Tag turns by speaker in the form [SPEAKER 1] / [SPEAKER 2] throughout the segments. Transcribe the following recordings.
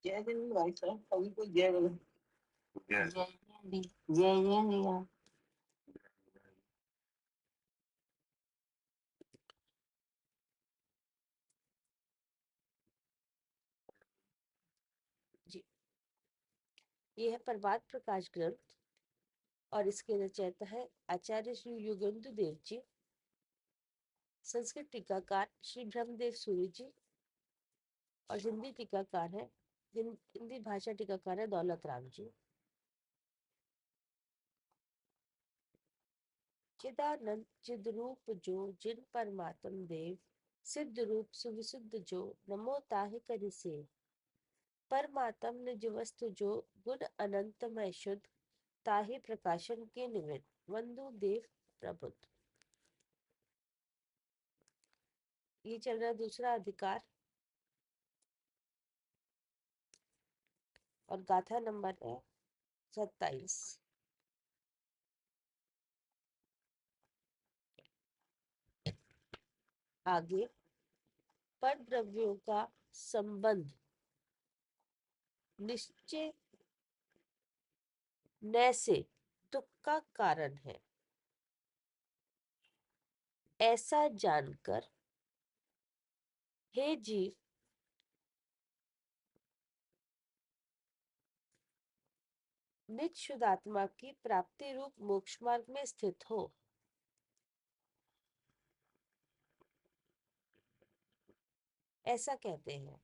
[SPEAKER 1] जय जय भाई साहब, अभी कोई जय बोलो। जय जय दिया।
[SPEAKER 2] जी, ये है प्रभात प्रकाश ग्रंथ और इसके रचयिता है आचार्य श्री युगेंद्र देव जी, संस्कृत टीकाकार श्री ब्रह्मदेव सूरी जी और हिंदी टीकाकार है हिंदी भाषा टीकाकार है दौलत राम जी। चिदानंद चिद रूप जो जिन परमात्म देव, सिद्ध रूप सुविशुद्ध जो नमो ताहि करि सेव। परमात्म निज वस्तु जो गुण अनंतमय शुद्ध, ताहि प्रकाशन के निमित्त वंदु देव प्रबुद्ध। ये चल रहा है दूसरा अधिकार और गाथा नंबर है 27। आगे पर द्रव्यों का संबंध निश्चय न से दुख का कारण है, ऐसा जानकर हे जीव निज शुद्धात्मा की प्राप्ति रूप मोक्ष मार्ग में स्थित हो। ऐसा कहते हैं।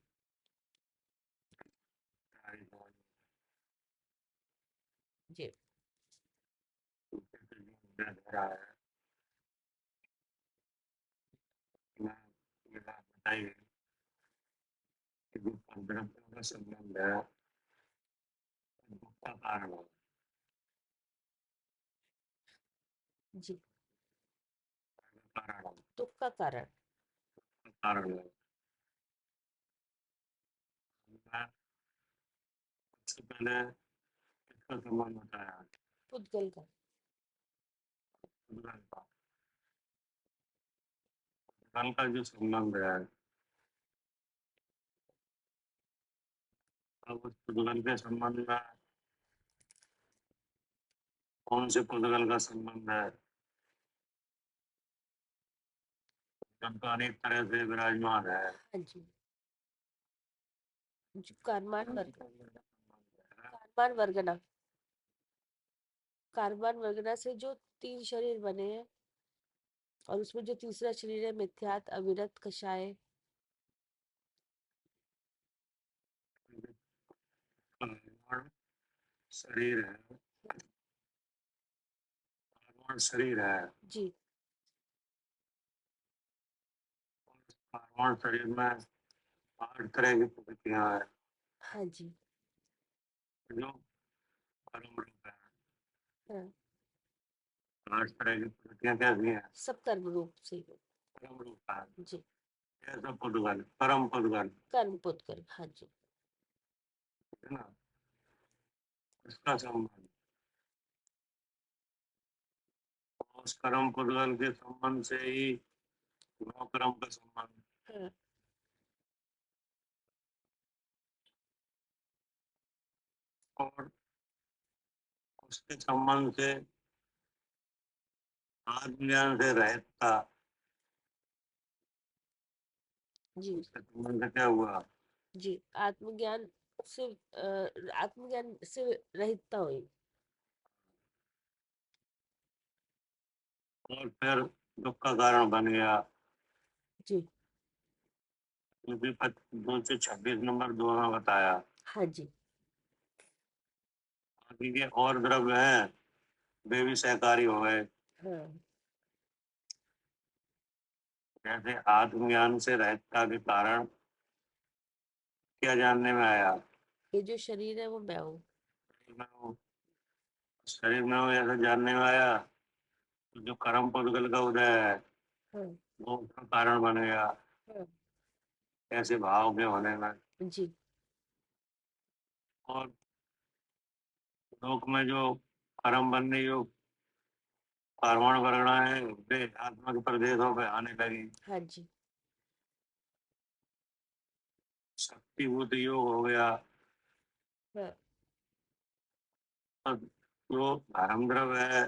[SPEAKER 2] जी
[SPEAKER 1] बताइए कि द्रव्यों का संबंध है, दुख का कारण है।
[SPEAKER 2] जी,
[SPEAKER 1] कारण
[SPEAKER 2] दुख का कारण
[SPEAKER 1] कारण है। सबसे पहले किसका संबंध बताया?
[SPEAKER 2] पुद्गल का।
[SPEAKER 1] पुद्गल का। पुद्गल का जो संबंध है, अब उस पुद्गल के संबंध में कौन से पुद्गल का संबंध है? पुद्गल तो अनेक तरह से विराजमान है।
[SPEAKER 2] हाँ जी, जो कारमान वर्गना कारमान वर्गना से जो 3 शरीर बने हैं और उसमें जो तीसरा शरीर है मिथ्यात अविरत कषाय।
[SPEAKER 1] शरीर है, शरीर है।
[SPEAKER 2] जी
[SPEAKER 1] पारमाणु शरीर में 8 तरह की प्रकृतियां हैं,
[SPEAKER 2] हाँ जी
[SPEAKER 1] जो परम रूप है।
[SPEAKER 2] हाँ,
[SPEAKER 1] 8 तरह की प्रकृतियां कैसी हैं?
[SPEAKER 2] सब कर्म रूप से ही हो।
[SPEAKER 1] परम रूप है।
[SPEAKER 2] जी,
[SPEAKER 1] ऐसा पुद्गल, परम पुद्गल
[SPEAKER 2] कर्म पुद्गल। हाँ जी
[SPEAKER 1] है ना, इसका संबंध। उस परम पुद्गल के संबंध से ही गुण कर्म का संबंध।
[SPEAKER 2] हाँ
[SPEAKER 1] और उसके संबंध से आत्मज्ञान से रहित था।
[SPEAKER 2] जी
[SPEAKER 1] उसके संबंध से क्या हुआ?
[SPEAKER 2] जी, आत्मज्ञान से रहितता हुई।
[SPEAKER 1] और फिर दुख का कारण बन गया।
[SPEAKER 2] जी
[SPEAKER 1] 226 नंबर दोहा बताया।
[SPEAKER 2] हाँ जी
[SPEAKER 1] बाकी के और द्रव्य हैं, वे भी सहकारी हो गए।
[SPEAKER 2] हाँ,
[SPEAKER 1] जैसे आत्मज्ञान से रहता के कारण क्या जानने में आया?
[SPEAKER 2] ये जो शरीर है वो मैं हूँ।
[SPEAKER 1] शरीर में हो ऐसा जानने में आया, तो जो कर्म पुद्गल का उदय है
[SPEAKER 2] हाँ
[SPEAKER 1] वो उसका कारण बन गया,
[SPEAKER 2] हाँ
[SPEAKER 1] ऐसे भाव के होने में।
[SPEAKER 2] जी
[SPEAKER 1] और लोक में जो कर्म बनने जो परमाणु वर्गणा है, वे आत्मा के प्रदेशों पे आने लगी।
[SPEAKER 2] हाँ जी
[SPEAKER 1] शक्तिभूत योग हो गया,
[SPEAKER 2] हाँ,
[SPEAKER 1] अब जो धर्म द्रव्य है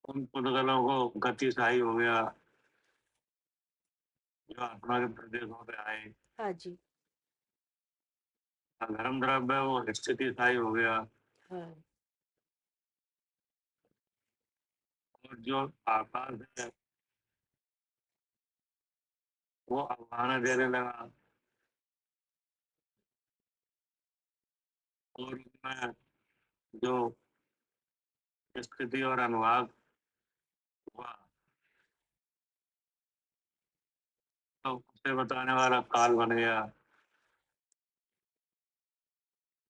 [SPEAKER 1] उन पुद्गलों को गतिशाही हो गया, जो आत्मा के प्रदेशों पे आए।
[SPEAKER 2] हाँ जी,
[SPEAKER 1] धर्म द्रव्य है वो स्थितिशाही हो गया,
[SPEAKER 2] हाँ,
[SPEAKER 1] और जो आकाश है वो अवगाहना देने लगा, और उसमें जो स्थिति और अनुभाग हुआ तो उसे बताने वाला काल बन गया।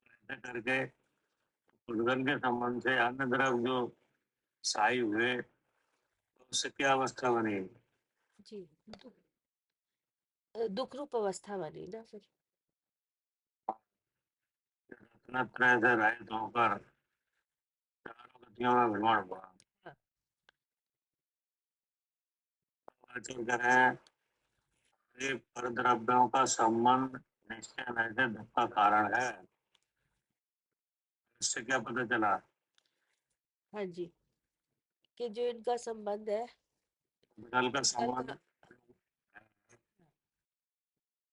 [SPEAKER 1] ऐसे करके उद्गम के संबंध से अन्य द्रव्य जो शाही हुए तो उससे क्या अवस्था बनी?
[SPEAKER 2] जी, दुख रूप अवस्था बनी ना फिर।
[SPEAKER 1] रत्नत्रय से रहित होकर चारों गतियों में भ्रमण हुआ।
[SPEAKER 2] हाँ,
[SPEAKER 1] आचर करें ये परद्रव्यों का संबंध निश्चय नहीं से दुख का कारण है। इससे क्या पता चला?
[SPEAKER 2] हाँ जी, कि जो इनका संबंध है,
[SPEAKER 1] जल का
[SPEAKER 2] कल
[SPEAKER 1] संबंध,
[SPEAKER 2] का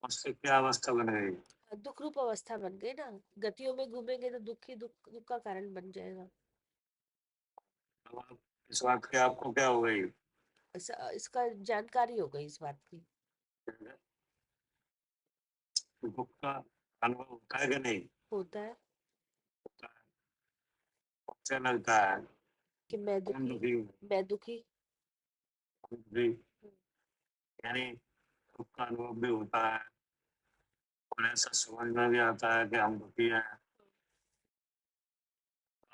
[SPEAKER 1] उससे क्या अवस्था बन गई?
[SPEAKER 2] दुख रूप अवस्था बन गई ना। गतियों में घूमेंगे तो दुख का कारण बन जाएगा।
[SPEAKER 1] अब आप इस बात की आपको क्या हो गई?
[SPEAKER 2] इसका जानकारी हो गई इस बात की।
[SPEAKER 1] दुख का अनुभव होता है कि नहीं
[SPEAKER 2] होता है
[SPEAKER 1] होता है? अच्छा लगता है?
[SPEAKER 2] कि मैं
[SPEAKER 1] कौन
[SPEAKER 2] दुखी,
[SPEAKER 1] दुखी?
[SPEAKER 2] मैं दुखी।
[SPEAKER 1] कौन दुखी? यानी दुख का अनुभव भी होता है और ऐसा समझ में भी आता है कि हम दुखी हैं।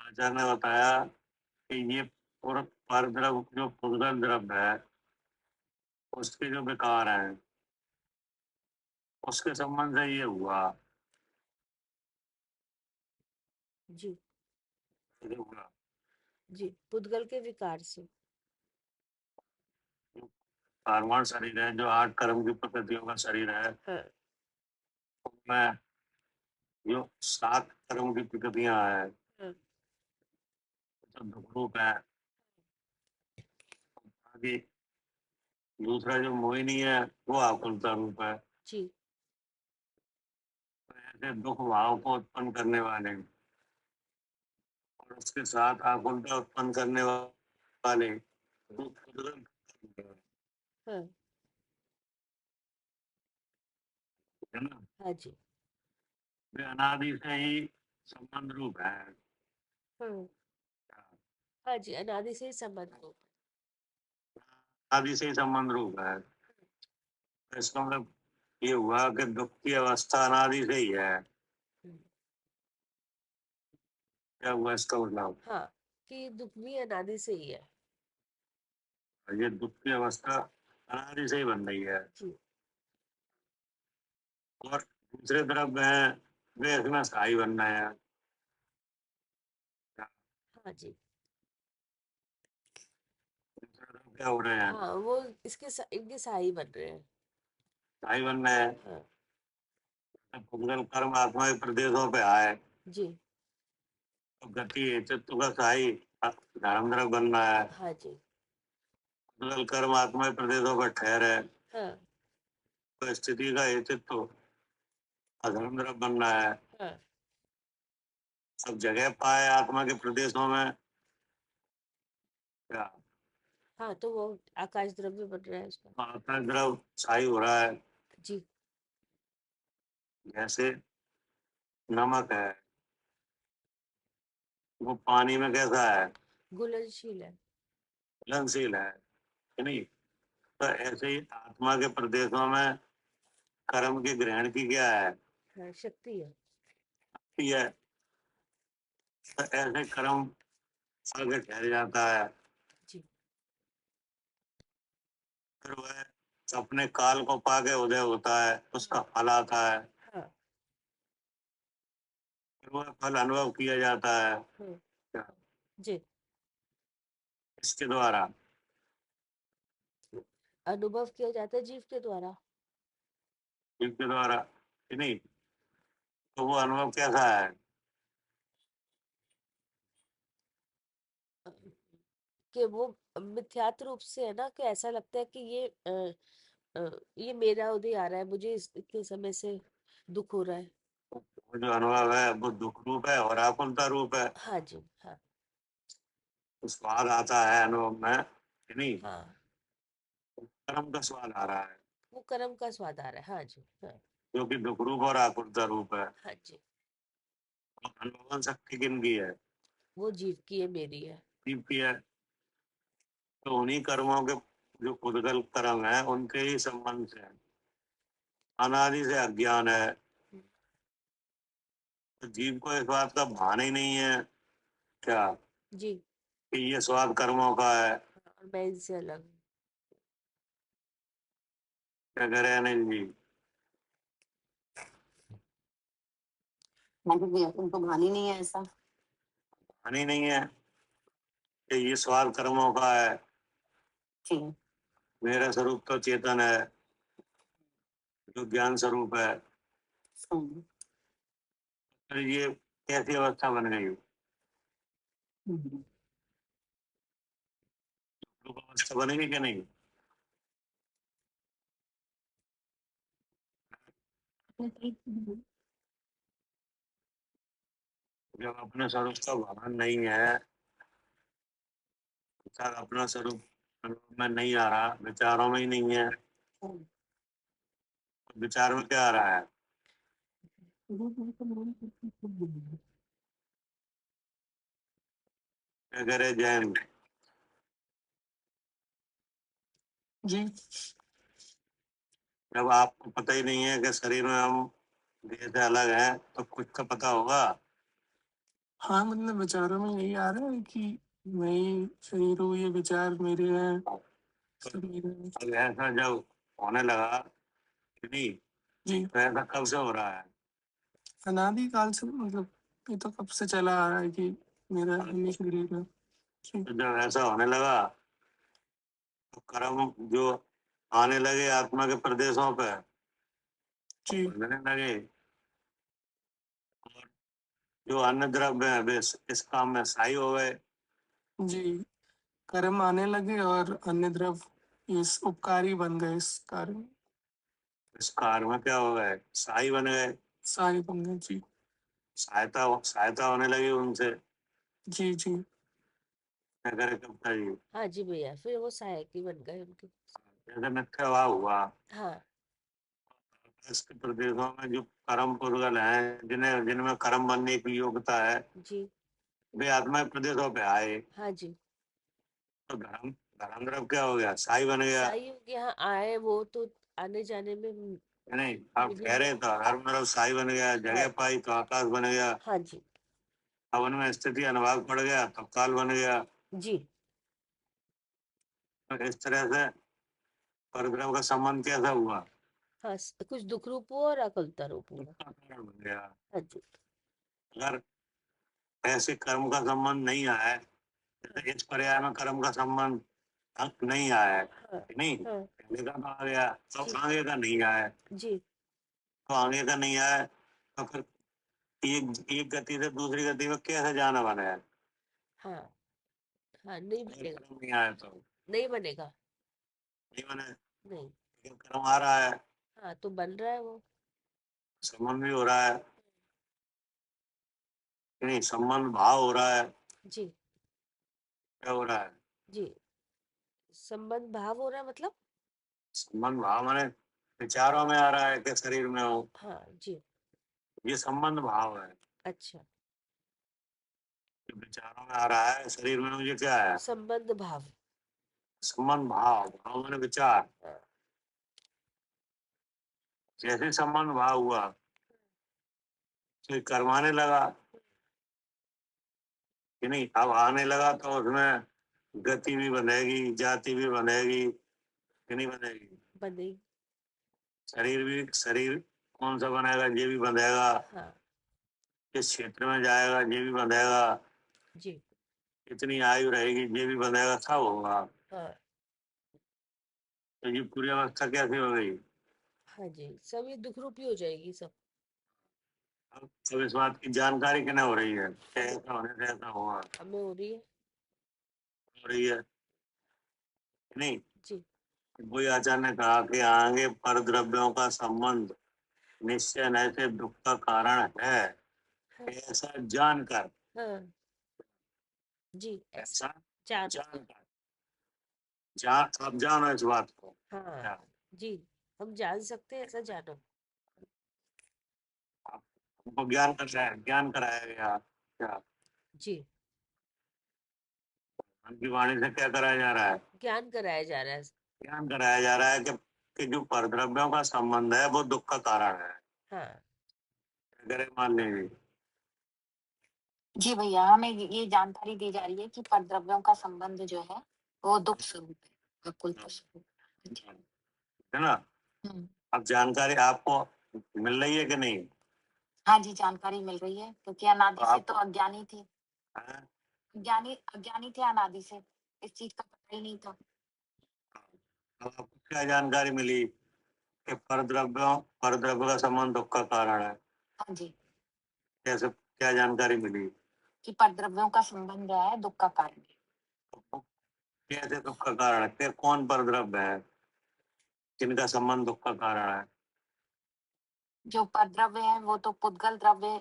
[SPEAKER 1] आचार्य ने बताया कि ये पर द्रव जो पुद्गल द्रव्य है उसके जो विकार हैं उसके संबंध से ये हुआ।
[SPEAKER 2] जी,
[SPEAKER 1] ये हुआ
[SPEAKER 2] जी, पुद्गल के विकार से।
[SPEAKER 1] जो पारमाणु शरीर है, जो 8 कर्म की प्रकृतियों का शरीर है,
[SPEAKER 2] हाँ,
[SPEAKER 1] उसमें जो 7 कर्म की प्रकृतियां हैं
[SPEAKER 2] हाँ,
[SPEAKER 1] जो दुख रूप है। बाकी दूसरा जो मोहिनी है वो आकुलता रूप है।
[SPEAKER 2] जी,
[SPEAKER 1] तो ऐसे दुख भाव को उत्पन्न करने वाले और उसके साथ आकुलता उत्पन्न करने वाले वो पुद्गल
[SPEAKER 2] हाँ,
[SPEAKER 1] है ना,
[SPEAKER 2] हाँ जी,
[SPEAKER 1] वे अनादि से ही संबंध रूप है।
[SPEAKER 2] हाँ, हाँ जी, अनादि से ही संबंध हो।
[SPEAKER 1] आदि से ही संबंध रूप है। तो इसका मतलब ये हुआ कि दुख की अवस्था अनादि से ही है।
[SPEAKER 2] हम्म,
[SPEAKER 1] क्या हुआ इसका मतलब?
[SPEAKER 2] हाँ, कि दुख भी अनादि से ही है।
[SPEAKER 1] ये दुख की अवस्था अनादि से ही बन रही है,
[SPEAKER 2] जी,
[SPEAKER 1] और दूसरे तरफ हैं वे इसमें स्थायी बन रहे हैं।
[SPEAKER 2] हाँ जी,
[SPEAKER 1] दूसरे तरफ क्या हो रहे हैं?
[SPEAKER 2] हाँ, वो इनके सहाई बन रहे हैं।
[SPEAKER 1] स्थायी बन रहे हैं।
[SPEAKER 2] हाँ,
[SPEAKER 1] जब पुद्गल कर्म आत्मा के प्रदेशों पे आए
[SPEAKER 2] जी,
[SPEAKER 1] तो गति चित्त का स्थायी धर्म द्रव्य बन रहा है।
[SPEAKER 2] हाँ जी,
[SPEAKER 1] पुद्गल कर्म आत्मा के प्रदेशों पर ठहरे
[SPEAKER 2] हाँ,
[SPEAKER 1] तो स्थिति का हेतुत्व अधर्म द्रव्य बन रहा है।
[SPEAKER 2] हाँ,
[SPEAKER 1] सब जगह पाए आत्मा के प्रदेशों में क्या
[SPEAKER 2] हाँ, तो वो आकाश द्रव्य बन रहा है उसका।
[SPEAKER 1] आत्मा द्रव्य स्थायी हो रहा है।
[SPEAKER 2] जी,
[SPEAKER 1] जैसे नमक है वो पानी में कैसा है?
[SPEAKER 2] घुलनशील है।
[SPEAKER 1] घुलनशील है कि नहीं? तो ऐसे ही आत्मा के प्रदेशों में कर्म के ग्रहण की क्या है?
[SPEAKER 2] हाँ, शक्ति है।
[SPEAKER 1] शक्ति है। तो ऐसे कर्म आगे ठहर जाता है।
[SPEAKER 2] जी,
[SPEAKER 1] फिर वह अपने काल को पाके उदय होता है, उसका
[SPEAKER 2] हाँ,
[SPEAKER 1] फल आता है।
[SPEAKER 2] हाँ,
[SPEAKER 1] फिर वह फल अनुभव किया जाता है
[SPEAKER 2] हाँ,
[SPEAKER 1] क्या?
[SPEAKER 2] जी,
[SPEAKER 1] इसके द्वारा
[SPEAKER 2] अनुभव किया जाता है जीव के द्वारा।
[SPEAKER 1] जीव के द्वारा कि नहीं? तो वो अनुभव कैसा है?
[SPEAKER 2] कि वो मिथ्यात्व रूप से है ना, कि ऐसा लगता है कि ये मेरा उदय आ रहा है, मुझे इतने समय से दुख हो रहा है।
[SPEAKER 1] वो जो अनुभव है वो दुख रूप है और आकुलता रूप है।
[SPEAKER 2] हाँ जी, हाँ
[SPEAKER 1] तो स्वाद आता है अनुभव में कि नहीं?
[SPEAKER 2] हाँ,
[SPEAKER 1] कर्म का स्वाद आ रहा है
[SPEAKER 2] वो कर्म का स्वाद आ रहा है। हाँ जी, हाँ
[SPEAKER 1] जो कि दुख रूप और आकुलता रूप है।
[SPEAKER 2] हाँ जी।
[SPEAKER 1] और अनुभवन शक्ति किनकी है?
[SPEAKER 2] वो जीव की है, मेरी है।
[SPEAKER 1] जीव की है। तो उन्हीं कर्मों के जो उद्गल कर्म है उनके ही संबंध से है। अनादि से अज्ञान है। तो जीव को इस बात का भान ही नहीं है क्या
[SPEAKER 2] जी।
[SPEAKER 1] कि ये स्वाद कर्मों का है?
[SPEAKER 2] और मैं इनसे अलग हूँ।
[SPEAKER 1] क्या कह रहे हैं अनिल जी?
[SPEAKER 3] मैं तो भैया तुमको भान ही नहीं है ऐसा।
[SPEAKER 1] भान ही नहीं है कि ये स्वाद कर्मों का है।
[SPEAKER 3] जी।
[SPEAKER 1] मेरा स्वरूप तो चेतन है जो ज्ञान स्वरूप है।
[SPEAKER 3] हम्म,
[SPEAKER 1] तो ये कैसी अवस्था बन गई?
[SPEAKER 3] हम्म,
[SPEAKER 1] रूप अवस्था बनेगी कि नहीं? जब अपने स्वरूप का भान नहीं है, विचार अपना स्वरूप अनुभव में नहीं आ रहा, विचारों में ही नहीं है, तो विचार में क्या आ रहा है? क्या कह रहे जैन
[SPEAKER 3] जी।
[SPEAKER 1] जब आपको पता ही नहीं है कि शरीर में हम देह से अलग है तो कुछ तो पता होगा।
[SPEAKER 3] हाँ मतलब विचारों में यही आ रहा है कि मैं ही शरीर हूँ, ये विचार मेरे हैं, सब मेरे हैं।
[SPEAKER 1] अब ऐसा जब होने लगा कि नहीं,
[SPEAKER 3] जी।
[SPEAKER 1] तो ऐसा कब से हो रहा है?
[SPEAKER 3] अनादि काल से, मतलब ये तो कब से चला आ रहा है कि मेरा हम ही शरीर है। जी।
[SPEAKER 1] तो जब ऐसा होने लगा तो कर्म जो आने लगे आत्मा के प्रदेशों पे
[SPEAKER 3] जी।
[SPEAKER 1] बंधने लगे। और जो अन्य द्रव्य है वे इस काम में सहायी हो गए।
[SPEAKER 3] जी। कर्म आने लगे और अन्य द्रव्य इस उपकारी बन गए, इस कार्य में
[SPEAKER 1] इस कार्य में क्या हो गए? सहायी बन गए।
[SPEAKER 3] सहाय बन गए। जी।
[SPEAKER 1] सहायता सहायता होने लगी उनसे।
[SPEAKER 3] जी। जी।
[SPEAKER 1] क्या करे कविता जी?
[SPEAKER 2] हाँ जी भैया, फिर वो सहायक ही बन गए उनके।
[SPEAKER 1] जैसे मिथ्या भाव हुआ,
[SPEAKER 2] हाँ
[SPEAKER 1] इसके प्रदेशों में जो कर्म पूर्वल हैं जिन्हें जिनमें कर्म बनने की योग्यता है
[SPEAKER 2] जी।
[SPEAKER 1] वे आत्मा के प्रदेशों पे आए।
[SPEAKER 2] हाँ जी।
[SPEAKER 1] तो धर्म धर्म द्रव्य क्या हो गया? साई बन गया।
[SPEAKER 2] सही हो गया। हाँ, आए वो तो आने जाने में
[SPEAKER 1] नहीं, आप
[SPEAKER 2] विभिन्न।
[SPEAKER 1] ठहरे तो धर्म द्रव्य साई बन गया,
[SPEAKER 2] हाँ
[SPEAKER 1] जगह पाई तो आकाश बन गया।
[SPEAKER 2] हाँ जी।
[SPEAKER 1] अब उनमें स्थिति अनुभाग पड़ गया तो काल बन गया।
[SPEAKER 2] जी।
[SPEAKER 1] तो इस तरह से परब्रह्म का संबंध कैसा हुआ?
[SPEAKER 2] हाँ, कुछ दुख रूप हुआ और अकुलता रूप हुआ।
[SPEAKER 1] उसका कारण बन गया।
[SPEAKER 2] हाँ जी।
[SPEAKER 1] अगर ऐसे कर्म का संबंध नहीं आया, जैसे इस पर्याय में कर्म का संबंध अंक नहीं आया है,
[SPEAKER 2] हाँ
[SPEAKER 1] नहीं
[SPEAKER 2] हाँ
[SPEAKER 1] पहले का तो आ गया तो
[SPEAKER 2] जी।
[SPEAKER 1] आगे का नहीं आया है।
[SPEAKER 2] जी।
[SPEAKER 1] तो आगे का नहीं आया तो फिर एक गति से दूसरी गति में कैसे जाना बना है?
[SPEAKER 2] हाँ हाँ, नहीं
[SPEAKER 1] अगर
[SPEAKER 2] बनेगा।
[SPEAKER 1] कर्म नहीं आया तो
[SPEAKER 2] नहीं बनेगा।
[SPEAKER 1] नहीं बने।
[SPEAKER 2] नहीं।
[SPEAKER 1] लेकिन कर्म आ रहा है,
[SPEAKER 2] हाँ, तो बन रहा है वो।
[SPEAKER 1] संबंध भी हो रहा है कि नहीं? संबंध भाव हो रहा है।
[SPEAKER 2] जी।
[SPEAKER 1] क्या हो रहा है?
[SPEAKER 2] जी। संबंध भाव हो रहा है मतलब।
[SPEAKER 1] संबंध भाव माने विचारों में आ रहा है कि शरीर में हो,
[SPEAKER 2] हाँ जी।
[SPEAKER 1] ये संबंध भाव है।
[SPEAKER 2] अच्छा।
[SPEAKER 1] जो विचारों में आ रहा है शरीर में, मुझे क्या है?
[SPEAKER 2] संबंध भाव।
[SPEAKER 1] संबंध भाव, भाव माने विचार।
[SPEAKER 2] हाँ
[SPEAKER 1] जैसे संबंध भाव हुआ फिर कर्माने लगा कि नहीं? अब आने लगा तो उसमें गति भी बनेगी, जाति भी बनेगी कि नहीं बनेगी?
[SPEAKER 2] बनेगी।
[SPEAKER 1] शरीर कौन सा बनेगा? ये भी बनेगा।
[SPEAKER 2] हाँ
[SPEAKER 1] किस क्षेत्र में जाएगा? ये भी बनेगा।
[SPEAKER 2] जी।
[SPEAKER 1] कितनी आयु रहेगी? ये भी बनेगा, सब होगा।
[SPEAKER 2] हाँ
[SPEAKER 1] तो ये पूरी अवस्था कैसे हो गई?
[SPEAKER 2] हाँ जी, सब ये दुख रूपी हो जाएगी सब।
[SPEAKER 1] अब इस बात की जानकारी किन्हें हो रही है कि ऐसा होने से ऐसा हुआ,
[SPEAKER 2] हमें हो रही है।
[SPEAKER 1] हो रही है नहीं?
[SPEAKER 2] जी।
[SPEAKER 1] वही आचार्य ने कहा कि आगे पर द्रव्यों का संबंध निश्चय न से दुख का कारण है,
[SPEAKER 2] हाँ।
[SPEAKER 1] ऐसा जानकर,
[SPEAKER 2] हाँ जी, ऐसा
[SPEAKER 1] ऐसा
[SPEAKER 2] जान।
[SPEAKER 1] जानकर, जान, आप जानो इस बात को।
[SPEAKER 2] हाँ
[SPEAKER 1] क्या
[SPEAKER 2] जी, हम जान सकते हैं, ऐसा जानो।
[SPEAKER 1] हमको ज्ञान कराया गया क्या?
[SPEAKER 2] जी,
[SPEAKER 1] उनकी वाणी से क्या कराया जा रहा है?
[SPEAKER 2] ज्ञान कराया जा रहा है।
[SPEAKER 1] ज्ञान कराया जा रहा है कि जो परद्रव्यों का संबंध है वो दुख का कारण है।
[SPEAKER 2] हाँ
[SPEAKER 1] अगर मान लीजिए
[SPEAKER 4] जी भैया, हमें ये जानकारी दी जा रही है कि परद्रव्यों का संबंध जो है वो दुख स्वरूप है, अकुल्प स्वरूप।
[SPEAKER 1] है ना,
[SPEAKER 4] हम्म,
[SPEAKER 1] अब जानकारी आपको मिल रही है कि नहीं?
[SPEAKER 4] हाँ जी, जानकारी मिल रही है क्योंकि अनादि से तो अज्ञानी थे,
[SPEAKER 1] हाँ?
[SPEAKER 4] अज्ञानी थे अनादि से, इस चीज का पता ही नहीं था।
[SPEAKER 1] अब आपको क्या जानकारी मिली कि परद्रव्य का संबंध दुख का कारण है?
[SPEAKER 4] हाँ जी,
[SPEAKER 1] कैसे, क्या जानकारी मिली?
[SPEAKER 4] कि परद्रव्यों का संबंध जो है दुख का कारण है।
[SPEAKER 1] कैसे दुख का कारण है? कौन परद्रव्य है जिनका संबंध दुख का कारण है?
[SPEAKER 4] जो परद्रव्य है वो तो पुद्गल द्रव्य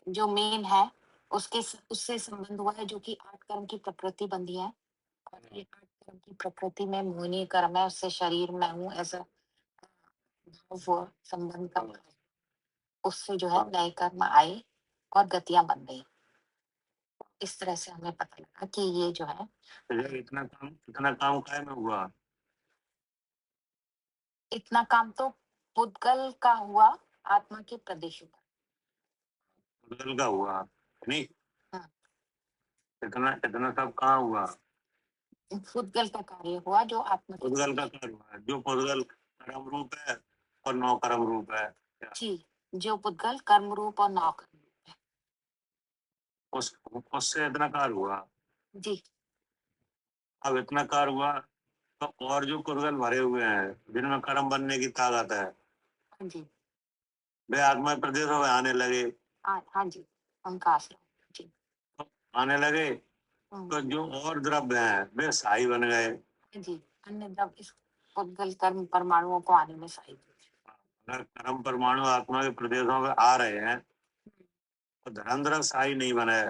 [SPEAKER 4] जो मेन है उससे संबंध हुआ है, जो कि 8 कर्म की प्रकृति बंधी है। और ये 8 कर्म की प्रकृति में मोहिनी कर्म है, उससे शरीर में हूँ ऐसा भाव हुआ, संबंध का भाव। उससे जो है नए कर्म आए और गतियां बन गई। इस तरह से हमें पता लगा कि ये जो है
[SPEAKER 1] तो जब इतना काम काय में हुआ?
[SPEAKER 4] इतना काम तो पुद्गल का हुआ आत्मा के प्रदेशों का।
[SPEAKER 1] पुद्गल का हुआ नहीं?
[SPEAKER 4] हाँ।
[SPEAKER 1] इतना सब कहाँ हुआ?
[SPEAKER 4] पुद्गल का कार्य हुआ जो आत्मा के
[SPEAKER 1] पुद्गल का कार्य हुआ, जो पुद्गल कर्म रूप है और नौ कर्म रूप है क्या?
[SPEAKER 4] जी, जो पुद्गल कर्म रूप और नौ कर्म रूप है।
[SPEAKER 1] उससे इतना कार्य हुआ।
[SPEAKER 4] जी,
[SPEAKER 1] अब इतना कार्य हुआ तो और जो पुद्गल भरे हुए हैं जिनमें कर्म बनने की ताकत है,
[SPEAKER 4] हाँ जी,
[SPEAKER 1] वे आत्मा प्रदेशों में आने लगे।
[SPEAKER 4] हाँ जी, उनका आश्रम। जी,
[SPEAKER 1] तो आने लगे तो जो और द्रव्य हैं वे स्थायी बन गए।
[SPEAKER 4] जी, अन्य द्रव्य इस पुद्गल कर्म परमाणुओं को आने में सहायक हुए।
[SPEAKER 1] अगर कर्म परमाणु आत्मा के प्रदेशों में आ रहे हैं तो धर्म द्रव्य स्थायी नहीं बने,